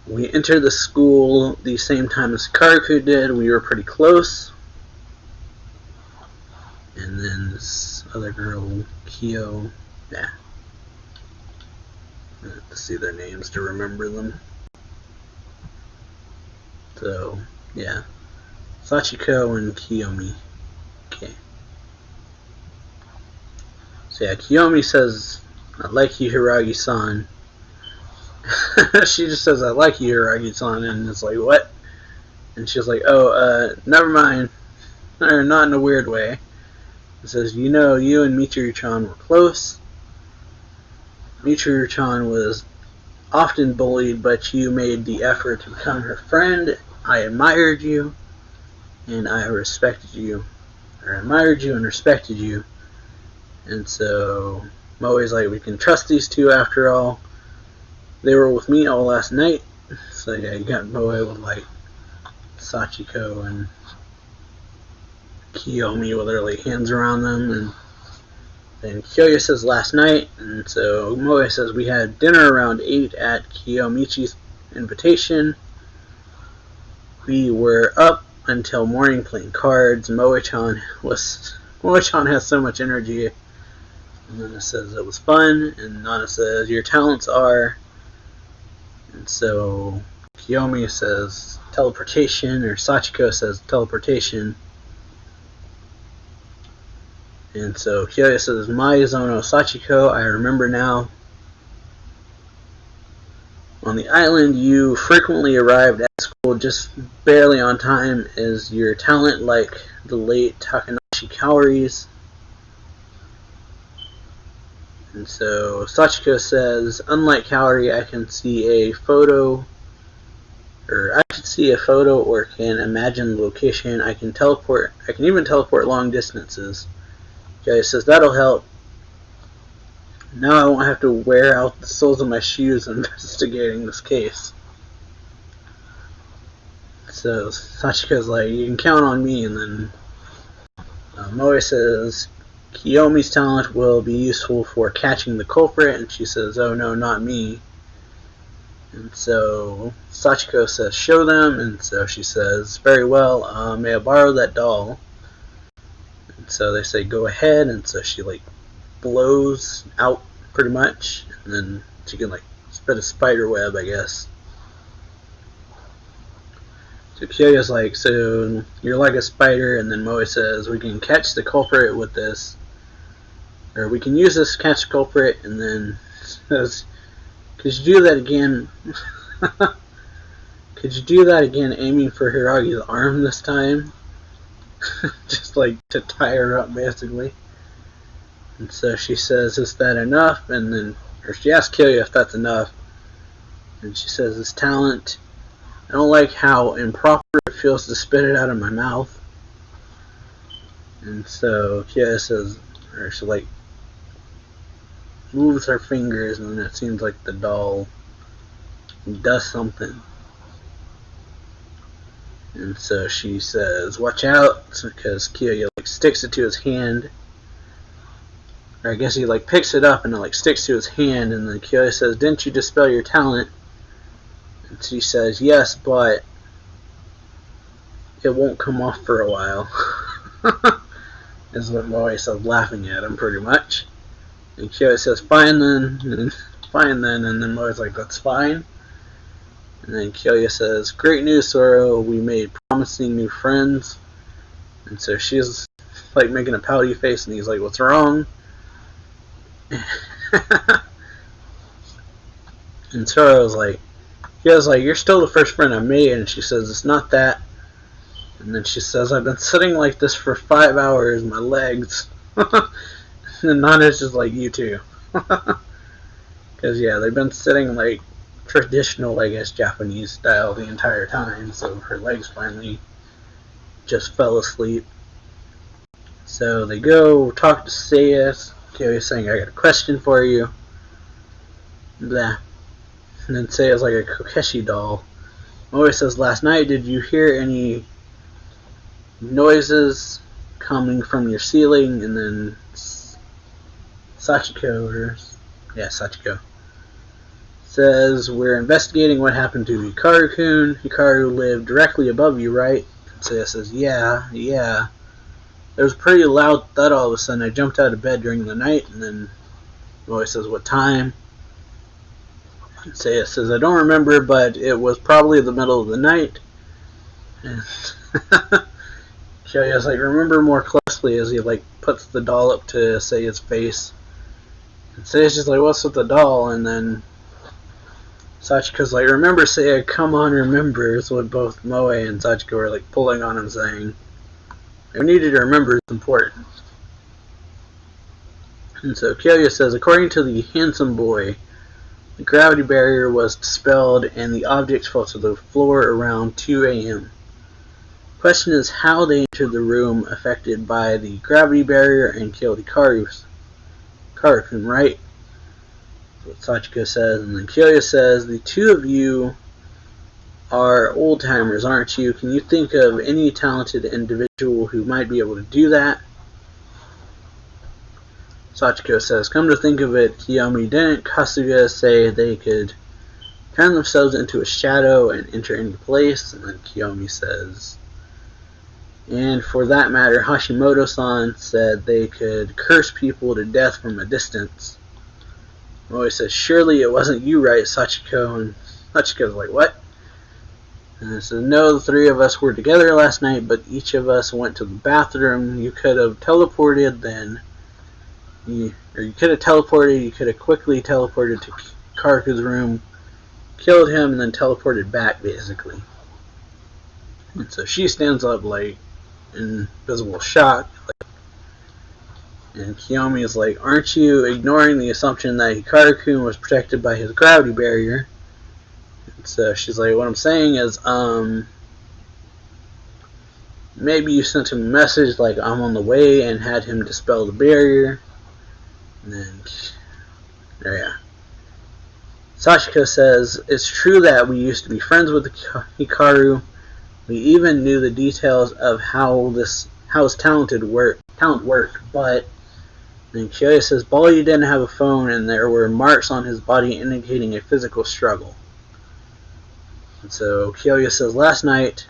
we entered the school the same time as Hikaru did. We were pretty close. And then this other girl, Kyo, yeah. I have to see their names to remember them. So, yeah. Sachiko and Kiyomi. Okay. So yeah, Kiyomi says, I like you, Hiragi-san. She just says, I like you, Hiragi-san, and it's like, what? And she's like, oh, never mind. Or not in a weird way. It says, you know, you and Michiru-chan were close. Michiru-chan was often bullied, but you made the effort to become her friend. I admired you, and I respected you. Or admired you and respected you. And so Moe's like, we can trust these two after all. They were with me all last night. So yeah, you got Moe with like Sachiko and Kiyomi with their like hands around them, and then Kyoya says last night, and so Moe says we had dinner around 8 at Kiyomichi's invitation. We were up until morning playing cards. Moe-chan has so much energy. And Nana says it was fun, and Nana says your talents are, and so Kiyomi says teleportation, or Sachiko says teleportation. And so Kyoya says, Maizono Sachiko, I remember now. On the island, you frequently arrived at school just barely on time. Is your talent like the late Takanashi Kaori's? And so Sachiko says, unlike Kaori, I can see a photo, or can imagine the location. I can even teleport long distances. Kyoya says, that'll help. Now I won't have to wear out the soles of my shoes investigating this case. So Sachiko's like, you can count on me, and then Moe says Kiyomi's talent will be useful for catching the culprit, and she says, oh no, not me. And so Sachiko says, show them, and so she says, very well, may I borrow that doll? And so they say, go ahead, and so she like blows out pretty much, and then she can like spit a spider web, I guess. So Kyoya's like, so you're like a spider, and then Moe says, we can catch the culprit with this, or we can use this to catch the culprit, and then says, could you do that again? Could you do that again, aiming for Hiragi's arm this time? Just like to tie her up, basically. And so she says, is that enough? And then, or she asks Kyoya if that's enough, and she says, it's talent. I don't like how improper it feels to spit it out of my mouth. And so Kyoya says, or she like moves her fingers, and then it seems like the doll does something. And so she says, watch out, because Kyoya like sticks it to his hand. Or I guess he like picks it up and it like sticks to his hand, and then Kyoya says, didn't you dispel your talent? And she says, yes, but it won't come off for a while. Is what Moe says, laughing at him pretty much. And Kyoya says, fine then, and then Moe's like, that's fine. And then Kyoya says, great news, Soro, we made promising new friends. And so she's like making a pouty face, and he's like, what's wrong? And Soro's like, Kyoya's like, you're still the first friend I made. And she says, it's not that. And then she says, I've been sitting like this for 5 hours, my legs. And Nana's just like, you too. Because yeah, they've been sitting like traditional, I guess, Japanese style the entire time, so her legs finally just fell asleep. So they go talk to Seiya. Kyoya's saying, I got a question for you. Blah. And then Seiya's like a Kokeshi doll. Moe says, last night, did you hear any noises coming from your ceiling? And then Sachiko says, we're investigating what happened to Hikaru-kun. Hikaru lived directly above you, right? And Seiya says, yeah. There was a pretty loud thud all of a sudden. I jumped out of bed during the night, and then Moe says, what time? And Seiya says, I don't remember, but it was probably the middle of the night. And Kyoya's like, remember more closely, as he like puts the doll up to Seiya's face. And Seiya's just like, what's with the doll? And then Sachiko's like, remember, Seiya, come on, remember, is what both Moe and Sachiko are like pulling on him, saying, I need you to remember, it's important. And so Kyoya says, according to the handsome boy, the gravity barrier was dispelled and the objects fell to the floor around 2 a.m. Question is how they entered the room affected by the gravity barrier and killed Hikaru-kun, right? That's what Sachiko says, and then Kyoya says, the two of you are old-timers, aren't you? Can you think of any talented individual who might be able to do that? Sachiko says, come to think of it, Kiyomi, didn't Kasuga say they could turn themselves into a shadow and enter into place? And then Kiyomi says, and for that matter, Hashimoto-san said they could curse people to death from a distance. Moe says, surely it wasn't you, right, Sachiko? And Sachiko's like, what? And I said, no, the three of us were together last night, but each of us went to the bathroom. You could have teleported then. You could have quickly teleported to Karuku's room, killed him, and then teleported back, basically. And so she stands up, like, in visible shock. And Kiyomi is like, aren't you ignoring the assumption that Hikaru-kun was protected by his gravity barrier? And so she's like, what I'm saying is, maybe you sent him a message like, I'm on the way, and had him dispel the barrier. And then, there, yeah. Sachiko says, it's true that we used to be friends with Hikaru. We even knew the details of how his talent talent worked, but then Kyoya says Baldy didn't have a phone and there were marks on his body indicating a physical struggle. And so Kyoya says last night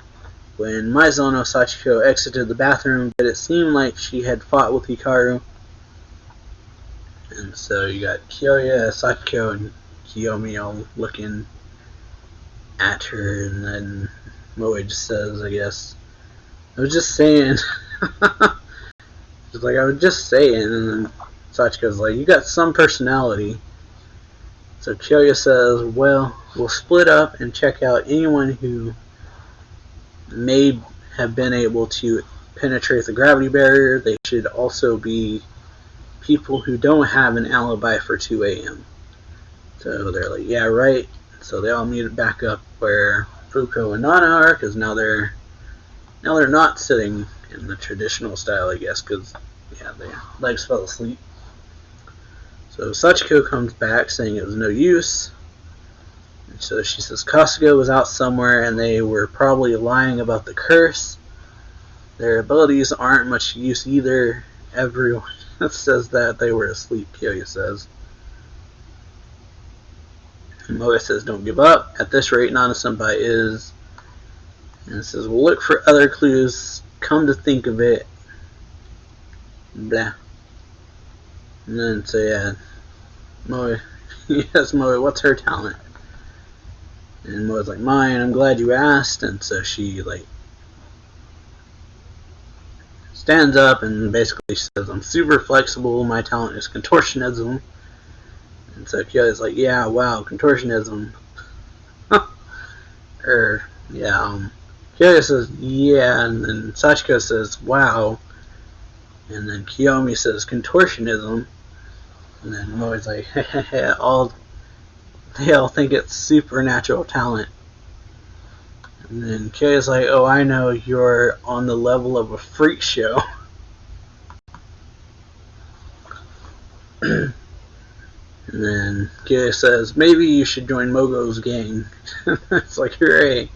when Maizono Sachiko exited the bathroom that it seemed like she had fought with Hikaru. And so you got Kyoya, Sachiko, and Kiyomi all looking at her, and then Moe just says, I guess, I was just saying. She's like, I was just saying, and then Sachiko's like, you got some personality. So Kyoya says, well, we'll split up and check out anyone who may have been able to penetrate the gravity barrier. They should also be people who don't have an alibi for 2 a.m. So they're like, yeah, right. So they all meet back up where Fuko and Nana are, because now they're not sitting in the traditional style, I guess, because yeah, their legs fell asleep. So Sachiko comes back saying it was no use. And so she says Kasuga was out somewhere and they were probably lying about the curse. Their abilities aren't much use either. Everyone says that they were asleep, Kyoya says. And Moe says don't give up. At this rate, Nana-senpai is. And it says we'll look for other clues. Come to think of it. Blah. And then so yeah, Moe, yes, Moe, what's her talent? And Moe's like, mine, I'm glad you asked. And so she like stands up and basically says, I'm super flexible, my talent is contortionism. And so Kyoya's like, yeah, wow, contortionism. Kyoya says, yeah, and then Sachiko says, wow. And then Kiyomi says, contortionism. And then Moe's like, they all think it's supernatural talent. And then Kyoya's like, oh, I know, you're on the level of a freak show. And then Kyoya says, maybe you should join Mogo's gang. It's like, hooray.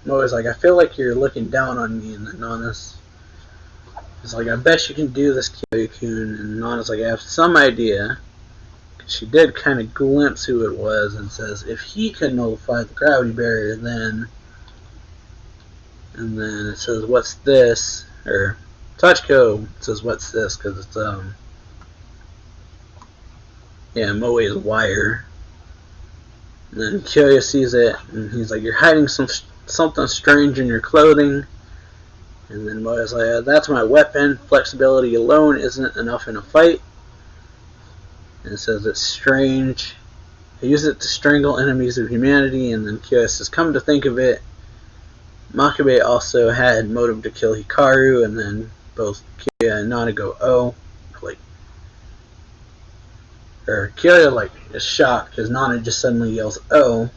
Moe's like, I feel like you're looking down on me. And then Nana's like, I bet you can do this, Kyoya-kun. And Nana's like, I have some idea. She did kind of glimpse who it was and says, if he could nullify the gravity barrier, then. And then it says, what's this? Or Sachiko says, what's this? Because it's, Moe's wire. And then Kyoya sees it, and he's like, you're hiding something strange in your clothing. And then Moe's like, that's my weapon. Flexibility alone isn't enough in a fight. And it says it's strange. I use it to strangle enemies of humanity. And then Kyoya says, come to think of it, Makabe also had motive to kill Hikaru. And then both Kyoya and Nana go, oh. Kyoya is shocked because Nana just suddenly yells, oh.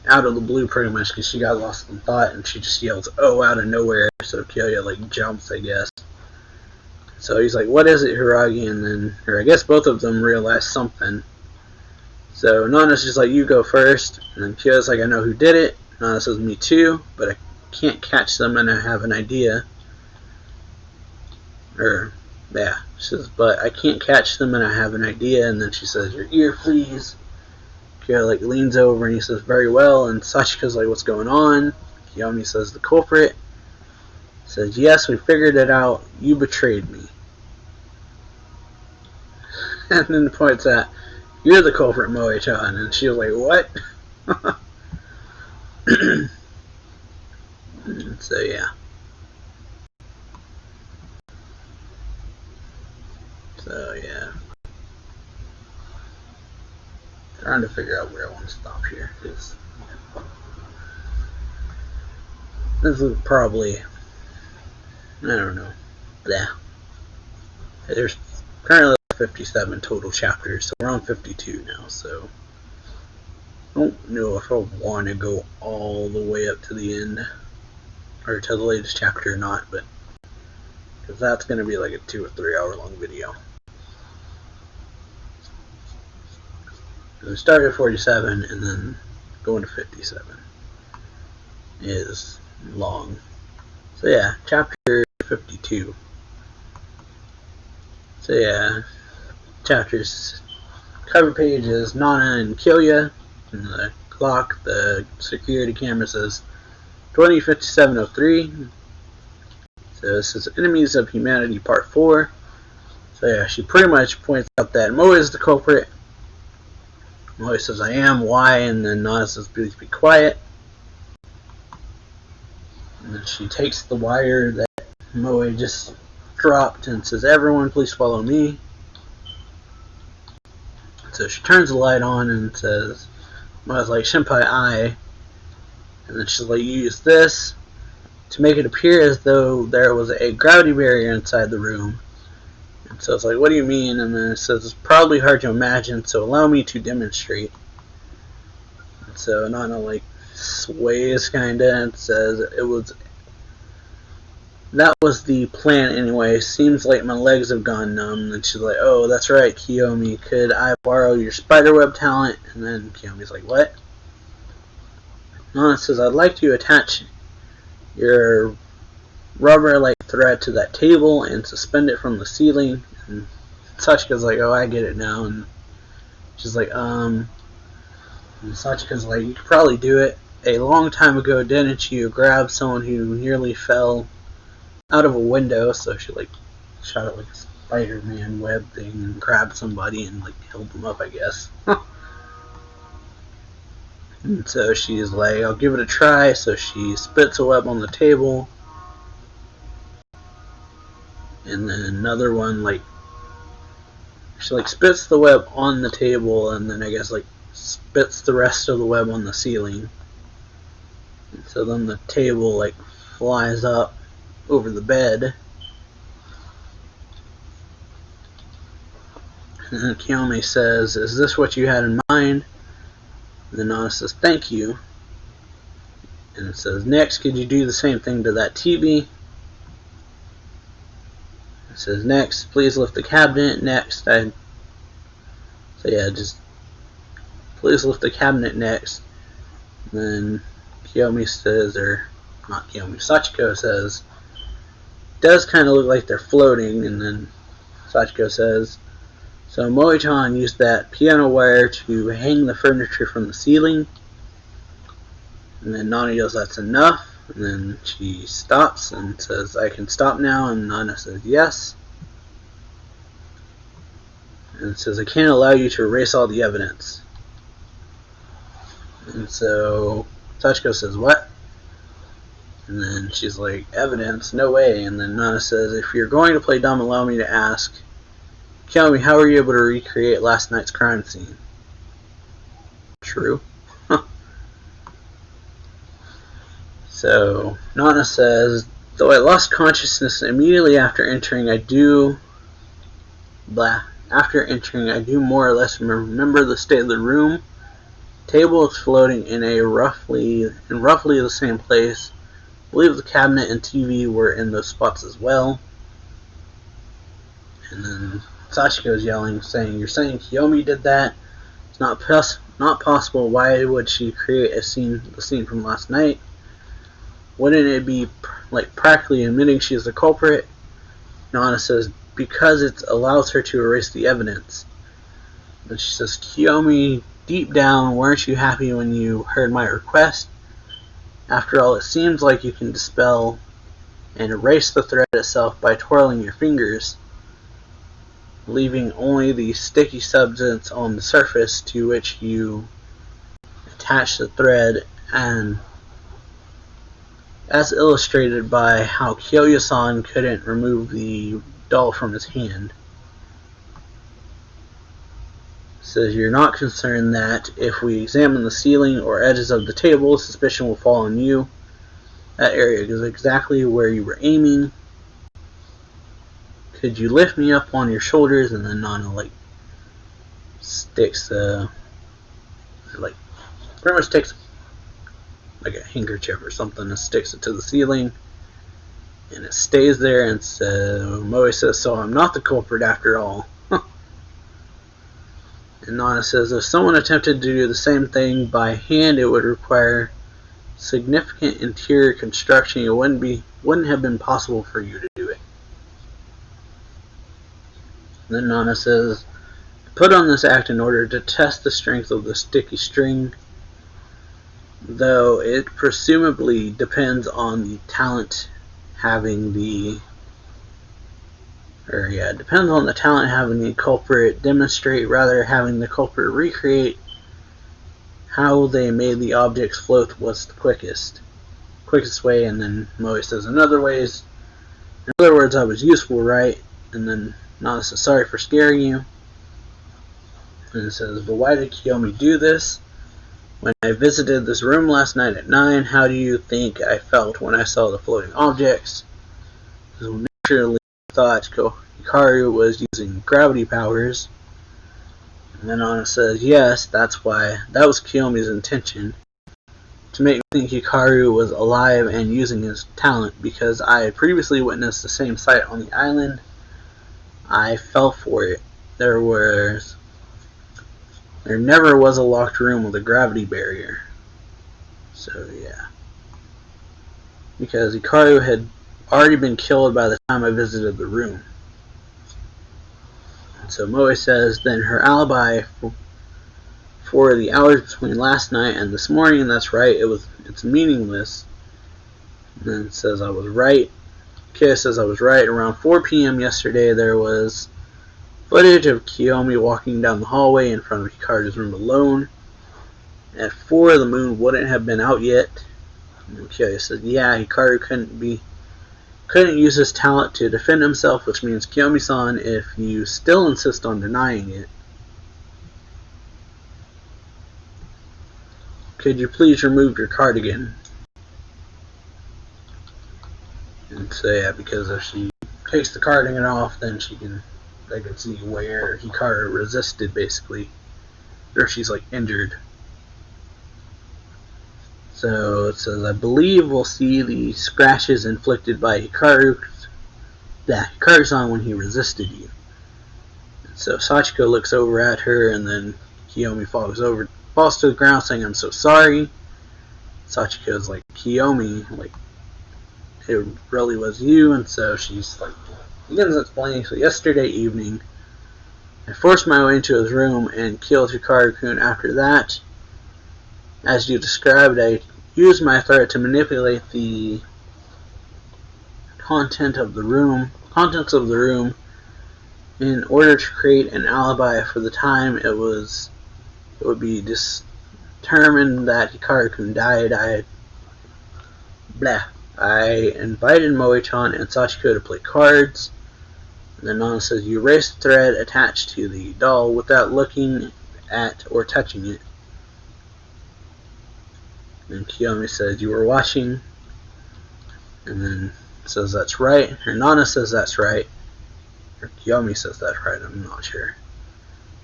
Out of the blue pretty much, because she got lost in thought and she just yells, oh, out of nowhere. So Kyoya jumps, I guess. So he's like, what is it, Hiragi? And then, or I guess both of them realize something. So Nana's just like, you go first. And then Kyoya's like, I know who did it. Nana says, me too, but I can't catch them and I have an idea. She says, but I can't catch them and I have an idea. And then she says, your ear, please. Kyoya leans over and he says, very well. And Sachiko's like, what's going on? Kiyomi says, the culprit. Says, yes, we figured it out. You betrayed me. And then points at, you're the culprit, Moe-chan. And she was like, what? So, yeah. Trying to figure out where I want to stop here. Because this is probably, I don't know. Yeah. There's currently 57 total chapters, so we're on 52 now, so I don't know if I want to go all the way up to the end, or to the latest chapter or not, but because that's going to be a 2 or 3 hour long video. So start at 47 and then going to 57 is long. So yeah, chapter 52. So yeah, chapters, cover page is Nana and Kyoya, and the clock, the security camera says 205703. So this is Enemies of Humanity Part 4. So yeah, she pretty much points out that Moe is the culprit. Moe says, I am, why? And then Nana says, please be quiet. And then she takes the wire that Moe just dropped and says, everyone please follow me. So she turns the light on and says, Moe's like, Senpai, I. And then she's like, you use this to make it appear as though there was a gravity barrier inside the room. And so it's like, what do you mean? And then it says, it's probably hard to imagine, so allow me to demonstrate. And so Nana like sways kinda and says, that was the plan anyway. Seems like my legs have gone numb. And she's like, oh, that's right, Kiyomi. Could I borrow your spiderweb talent? And then Kiyomi's like, what? Nana says, I'd like to attach your rubber-like thread to that table and suspend it from the ceiling. And Sachika's like, oh, I get it now. And she's like, And Sachika's like, you could probably do it. A long time ago, didn't you grab someone who nearly fell out of a window? So she like shot it like a Spider-Man web thing and grabbed somebody and like held them up, I guess. And so she's like, I'll give it a try. So she spits a web on the table. And then another one, like, she like spits the web on the table and then I guess like spits the rest of the web on the ceiling. And so then the table like flies up over the bed. And then Kiyomi says, is this what you had in mind? And then Nana says, thank you. And it says, next, could you do the same thing to that TV? It says, next, please lift the cabinet. Next, so yeah, just please lift the cabinet next. And then Kiyomi says, or not Kiyomi, Sachiko says, does kind of look like they're floating. And then Sachiko says, so Moe-chan used that piano wire to hang the furniture from the ceiling. And then Nana yells, that's enough. And then she stops and says, I can stop now. And Nana says, yes. And it says, I can't allow you to erase all the evidence. And so Sachiko says, what? And then she's like, evidence? No way. And then Nana says, if you're going to play dumb, allow me to ask, tell me, how were you able to recreate last night's crime scene? True. So Nana says, though I lost consciousness immediately after entering, I do more or less remember the state of the room. Table is floating in roughly the same place. I believe the cabinet and TV were in those spots as well. And then Sachiko's yelling, saying, you're saying Kiyomi did that? It's not possible. Why would she create the scene from last night? Wouldn't it be like practically admitting she's the culprit? Nana says, because it allows her to erase the evidence. Then she says, Kiyomi, deep down, weren't you happy when you heard my request? After all, it seems like you can dispel and erase the thread itself by twirling your fingers, leaving only the sticky substance on the surface to which you attach the thread, and as illustrated by how Kyoya-san couldn't remove the doll from his hand. It says, you're not concerned that if we examine the ceiling or edges of the table, suspicion will fall on you. That area is exactly where you were aiming. Could you lift me up on your shoulders? And then Nana like sticks pretty much takes like a handkerchief or something and sticks it to the ceiling, and it stays there. And so Moe says, so I'm not the culprit after all. And Nana says, if someone attempted to do the same thing by hand, it would require significant interior construction. It wouldn't wouldn't have been possible for you to do it. And then Nana says, put on this act in order to test the strength of the sticky string, though it presumably depends on the talent having the depends on the talent having the culprit demonstrate, rather having the culprit recreate how they made the objects float was the quickest way. And then Moe says, in other words, I was useful, right? And then Nana says, sorry for scaring you. And it says, but why did Kiyomi do this? When I visited this room last night at 9, how do you think I felt when I saw the floating objects? So naturally, I thought Hikaru was using gravity powers. And then Nana says, yes, that was Kiyomi's intention, to make me think Hikaru was alive and using his talent, because I had previously witnessed the same sight on the island. I fell for it. There never was a locked room with a gravity barrier. So yeah. Because Hikaru had already been killed by the time I visited the room. And so Moe says, then her alibi for the hours between last night and this morning, that's right, it's meaningless. And then it says I was right. Kira says I was right. Around 4 p.m. yesterday, there was footage of Kiyomi walking down the hallway in front of Hikaru's room alone. At 4, the moon wouldn't have been out yet. And Kira says, yeah, Hikaru couldn't use his talent to defend himself, which means Kiyomi-san, if you still insist on denying it, could you please remove your cardigan? And so yeah, because if she takes the cardigan off, then they can see where Hikaru resisted, basically, or she's like injured. So it says, I believe we'll see the scratches inflicted by Hikaru-san when he resisted you. And so Sachiko looks over at her, and then Kiyomi falls to the ground saying, I'm so sorry. Sachiko's like, Kiyomi, like, it really was you. And so she's like, begins explaining, so yesterday evening, I forced my way into his room and killed Hikaru-kun. After that, as you described, I used my threat to manipulate the contents of the room in order to create an alibi for the time it would be determined that Hikaru-kun died. I invited Moe-chan and Sachiko to play cards. And then Nana says, you erased the thread attached to the doll without looking at or touching it. And Kiyomi says, you were watching. And then says, that's right. Or Nana says, that's right. Or Kiyomi says, that's right. I'm not sure.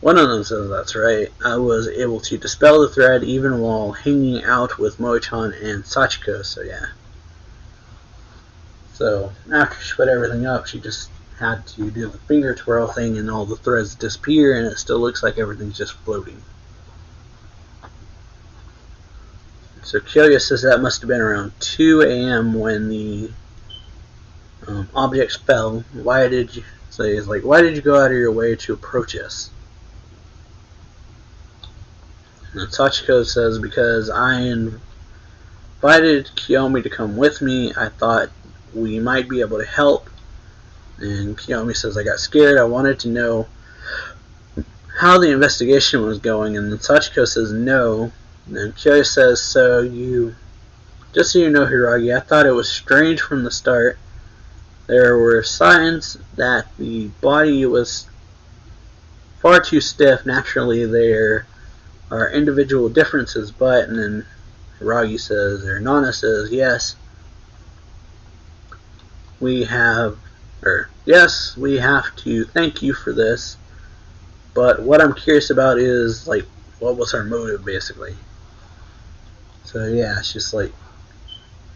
One of them says, that's right. I was able to dispel the thread even while hanging out with Moe-chan and Sachiko. So yeah. So after she put everything up, she just had to do the finger twirl thing and all the threads disappear, and it still looks like everything's just floating. So Kyoya says that must have been around 2 a.m. when the objects fell. Why did you go out of your way to approach us? And Sachiko says, because I invited Kiyomi to come with me. I thought we might be able to help. And Kiyomi says, I got scared. I wanted to know how the investigation was going. And then Sachiko says, no. And then Kyoya says, just so you know, Hiragi, I thought it was strange from the start. There were signs that the body was far too stiff. Naturally, there are individual differences, but, and then Hiragi says, or Nana says, yes, we have to thank you for this, but what I'm curious about is, like, what was her motive, basically. So yeah, it's just like,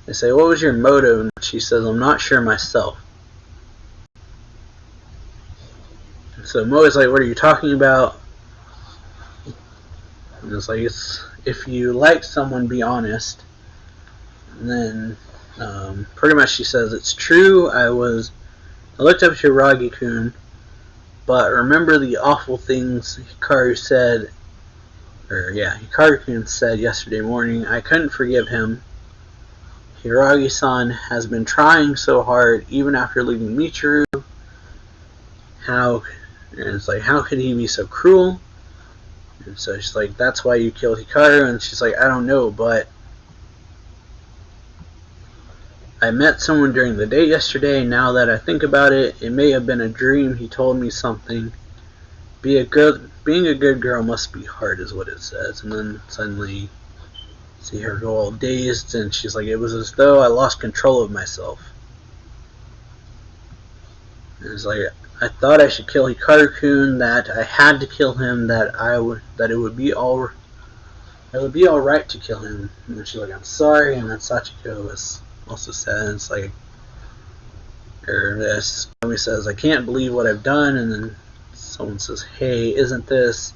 they say, what was your motive? And she says, I'm not sure myself. And so Moe's like, what are you talking about? And it's like, if you like someone, be honest. And then Pretty much she says, it's true, I looked up Hiragi-kun, but remember the awful things Hikaru-kun said yesterday morning. I couldn't forgive him. Hiragi-san has been trying so hard, even after leaving Michiru. How could he be so cruel? And so she's like, that's why you killed Hikaru. And she's like, I don't know, but I met someone during the day yesterday. Now that I think about it, it may have been a dream. He told me something. Being a good girl must be hard, is what it says. And then suddenly, see her go all dazed, and she's like, it was as though I lost control of myself. And it's like, I thought I should kill Hikaru-kun, that I had to kill him, that it would be all right to kill him. And then she's like, I'm sorry. And then Sachiko also says, like, somebody says, I can't believe what I've done. And then someone says, hey, isn't this,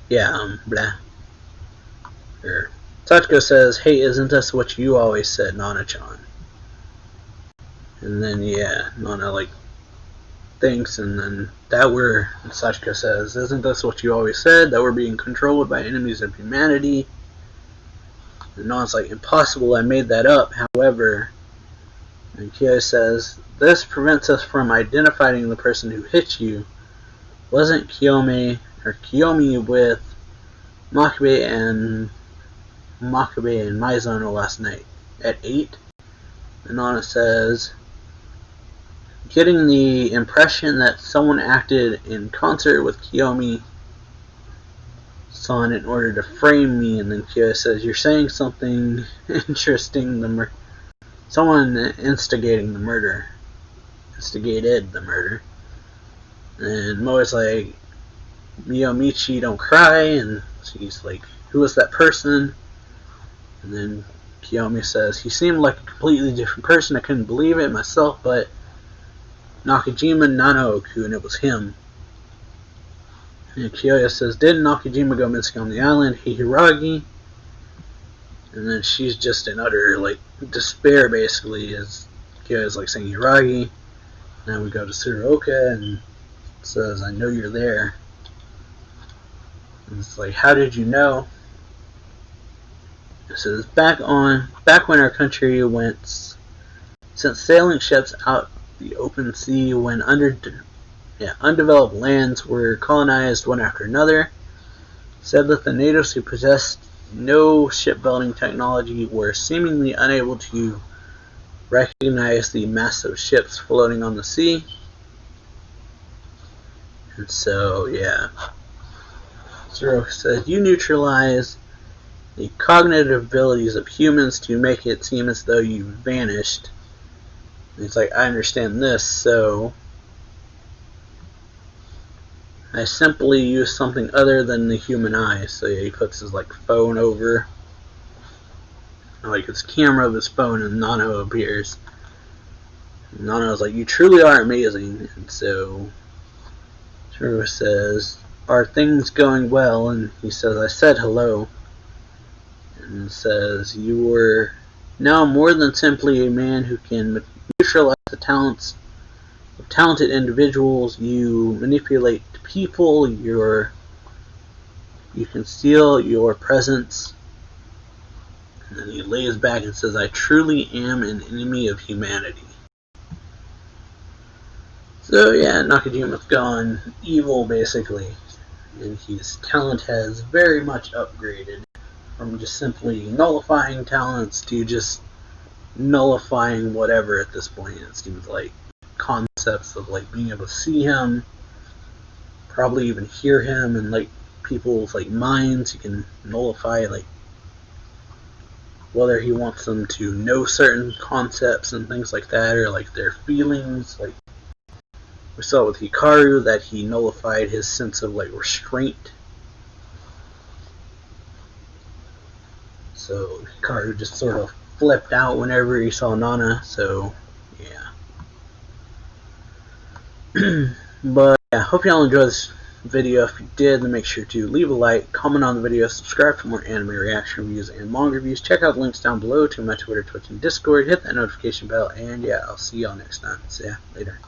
blah. Or Sachiko says, hey, isn't this what you always said, Nana-chan? And then, Nana, like, thinks, and then Sachiko says, isn't this what you always said, that we're being controlled by enemies of humanity? And Nana's like, impossible, I made that up, however. And Kiyomi says, this prevents us from identifying the person who hit you. Wasn't Kiyomi with Makabe and Maizono last night at 8? And Nana says, getting the impression that someone acted in concert with Kiyomi-san in order to frame me. And then Kiyomi says, you're saying something interesting. Someone instigated the murder. And Moe's like, Miyomichi, don't cry. And she's like, who was that person? And then Kiyomi says, he seemed like a completely different person. I couldn't believe it myself, but Nakajima Nanaoku, and it was him. And Kiyomi says, didn't Nakajima go missing on the island? Hiragi? And then she's just in utter, like, despair, basically, as Kiyomi's, like, saying Hiragi. Now we go to Tsuruoka, and says, I know you're there. And it's like, how did you know? It says, back when our country went, sent sailing ships out the open sea, when undeveloped lands were colonized one after another, said that the natives who possessed no shipbuilding technology were seemingly unable to recognize the massive ships floating on the sea. And so, Zero said, you neutralize the cognitive abilities of humans to make it seem as though you vanished. And it's like, I understand this, so I simply use something other than the human eye. So he puts his, like, phone over, like, his camera of his phone, and Nano appears. And Nano's like, you truly are amazing. And so Zero says, are things going well? And he says, I said hello. And says, you were now more than simply a man who can neutralize the talents of talented individuals. You manipulate people. You can steal your presence. And then he lays back and says, I truly am an enemy of humanity. So Nakajima's gone evil, basically. And his talent has very much upgraded from just simply nullifying talents to just nullifying whatever at this point. It seems like concepts of, like, being able to see him, probably even hear him, and, like, people's, like, minds. He can nullify, like, whether he wants them to know certain concepts and things like that, or, like, their feelings. Like, we saw with Hikaru that he nullified his sense of, like, restraint. So Hikaru just sort of flipped out whenever he saw Nana. So but hope y'all enjoy this video. If you did, then make sure to leave a like, comment on the video, subscribe for more anime reaction reviews and manga reviews. Check out the links down below to my Twitter, Twitch, and Discord. Hit that notification bell, and yeah, I'll see y'all next time. So yeah, later.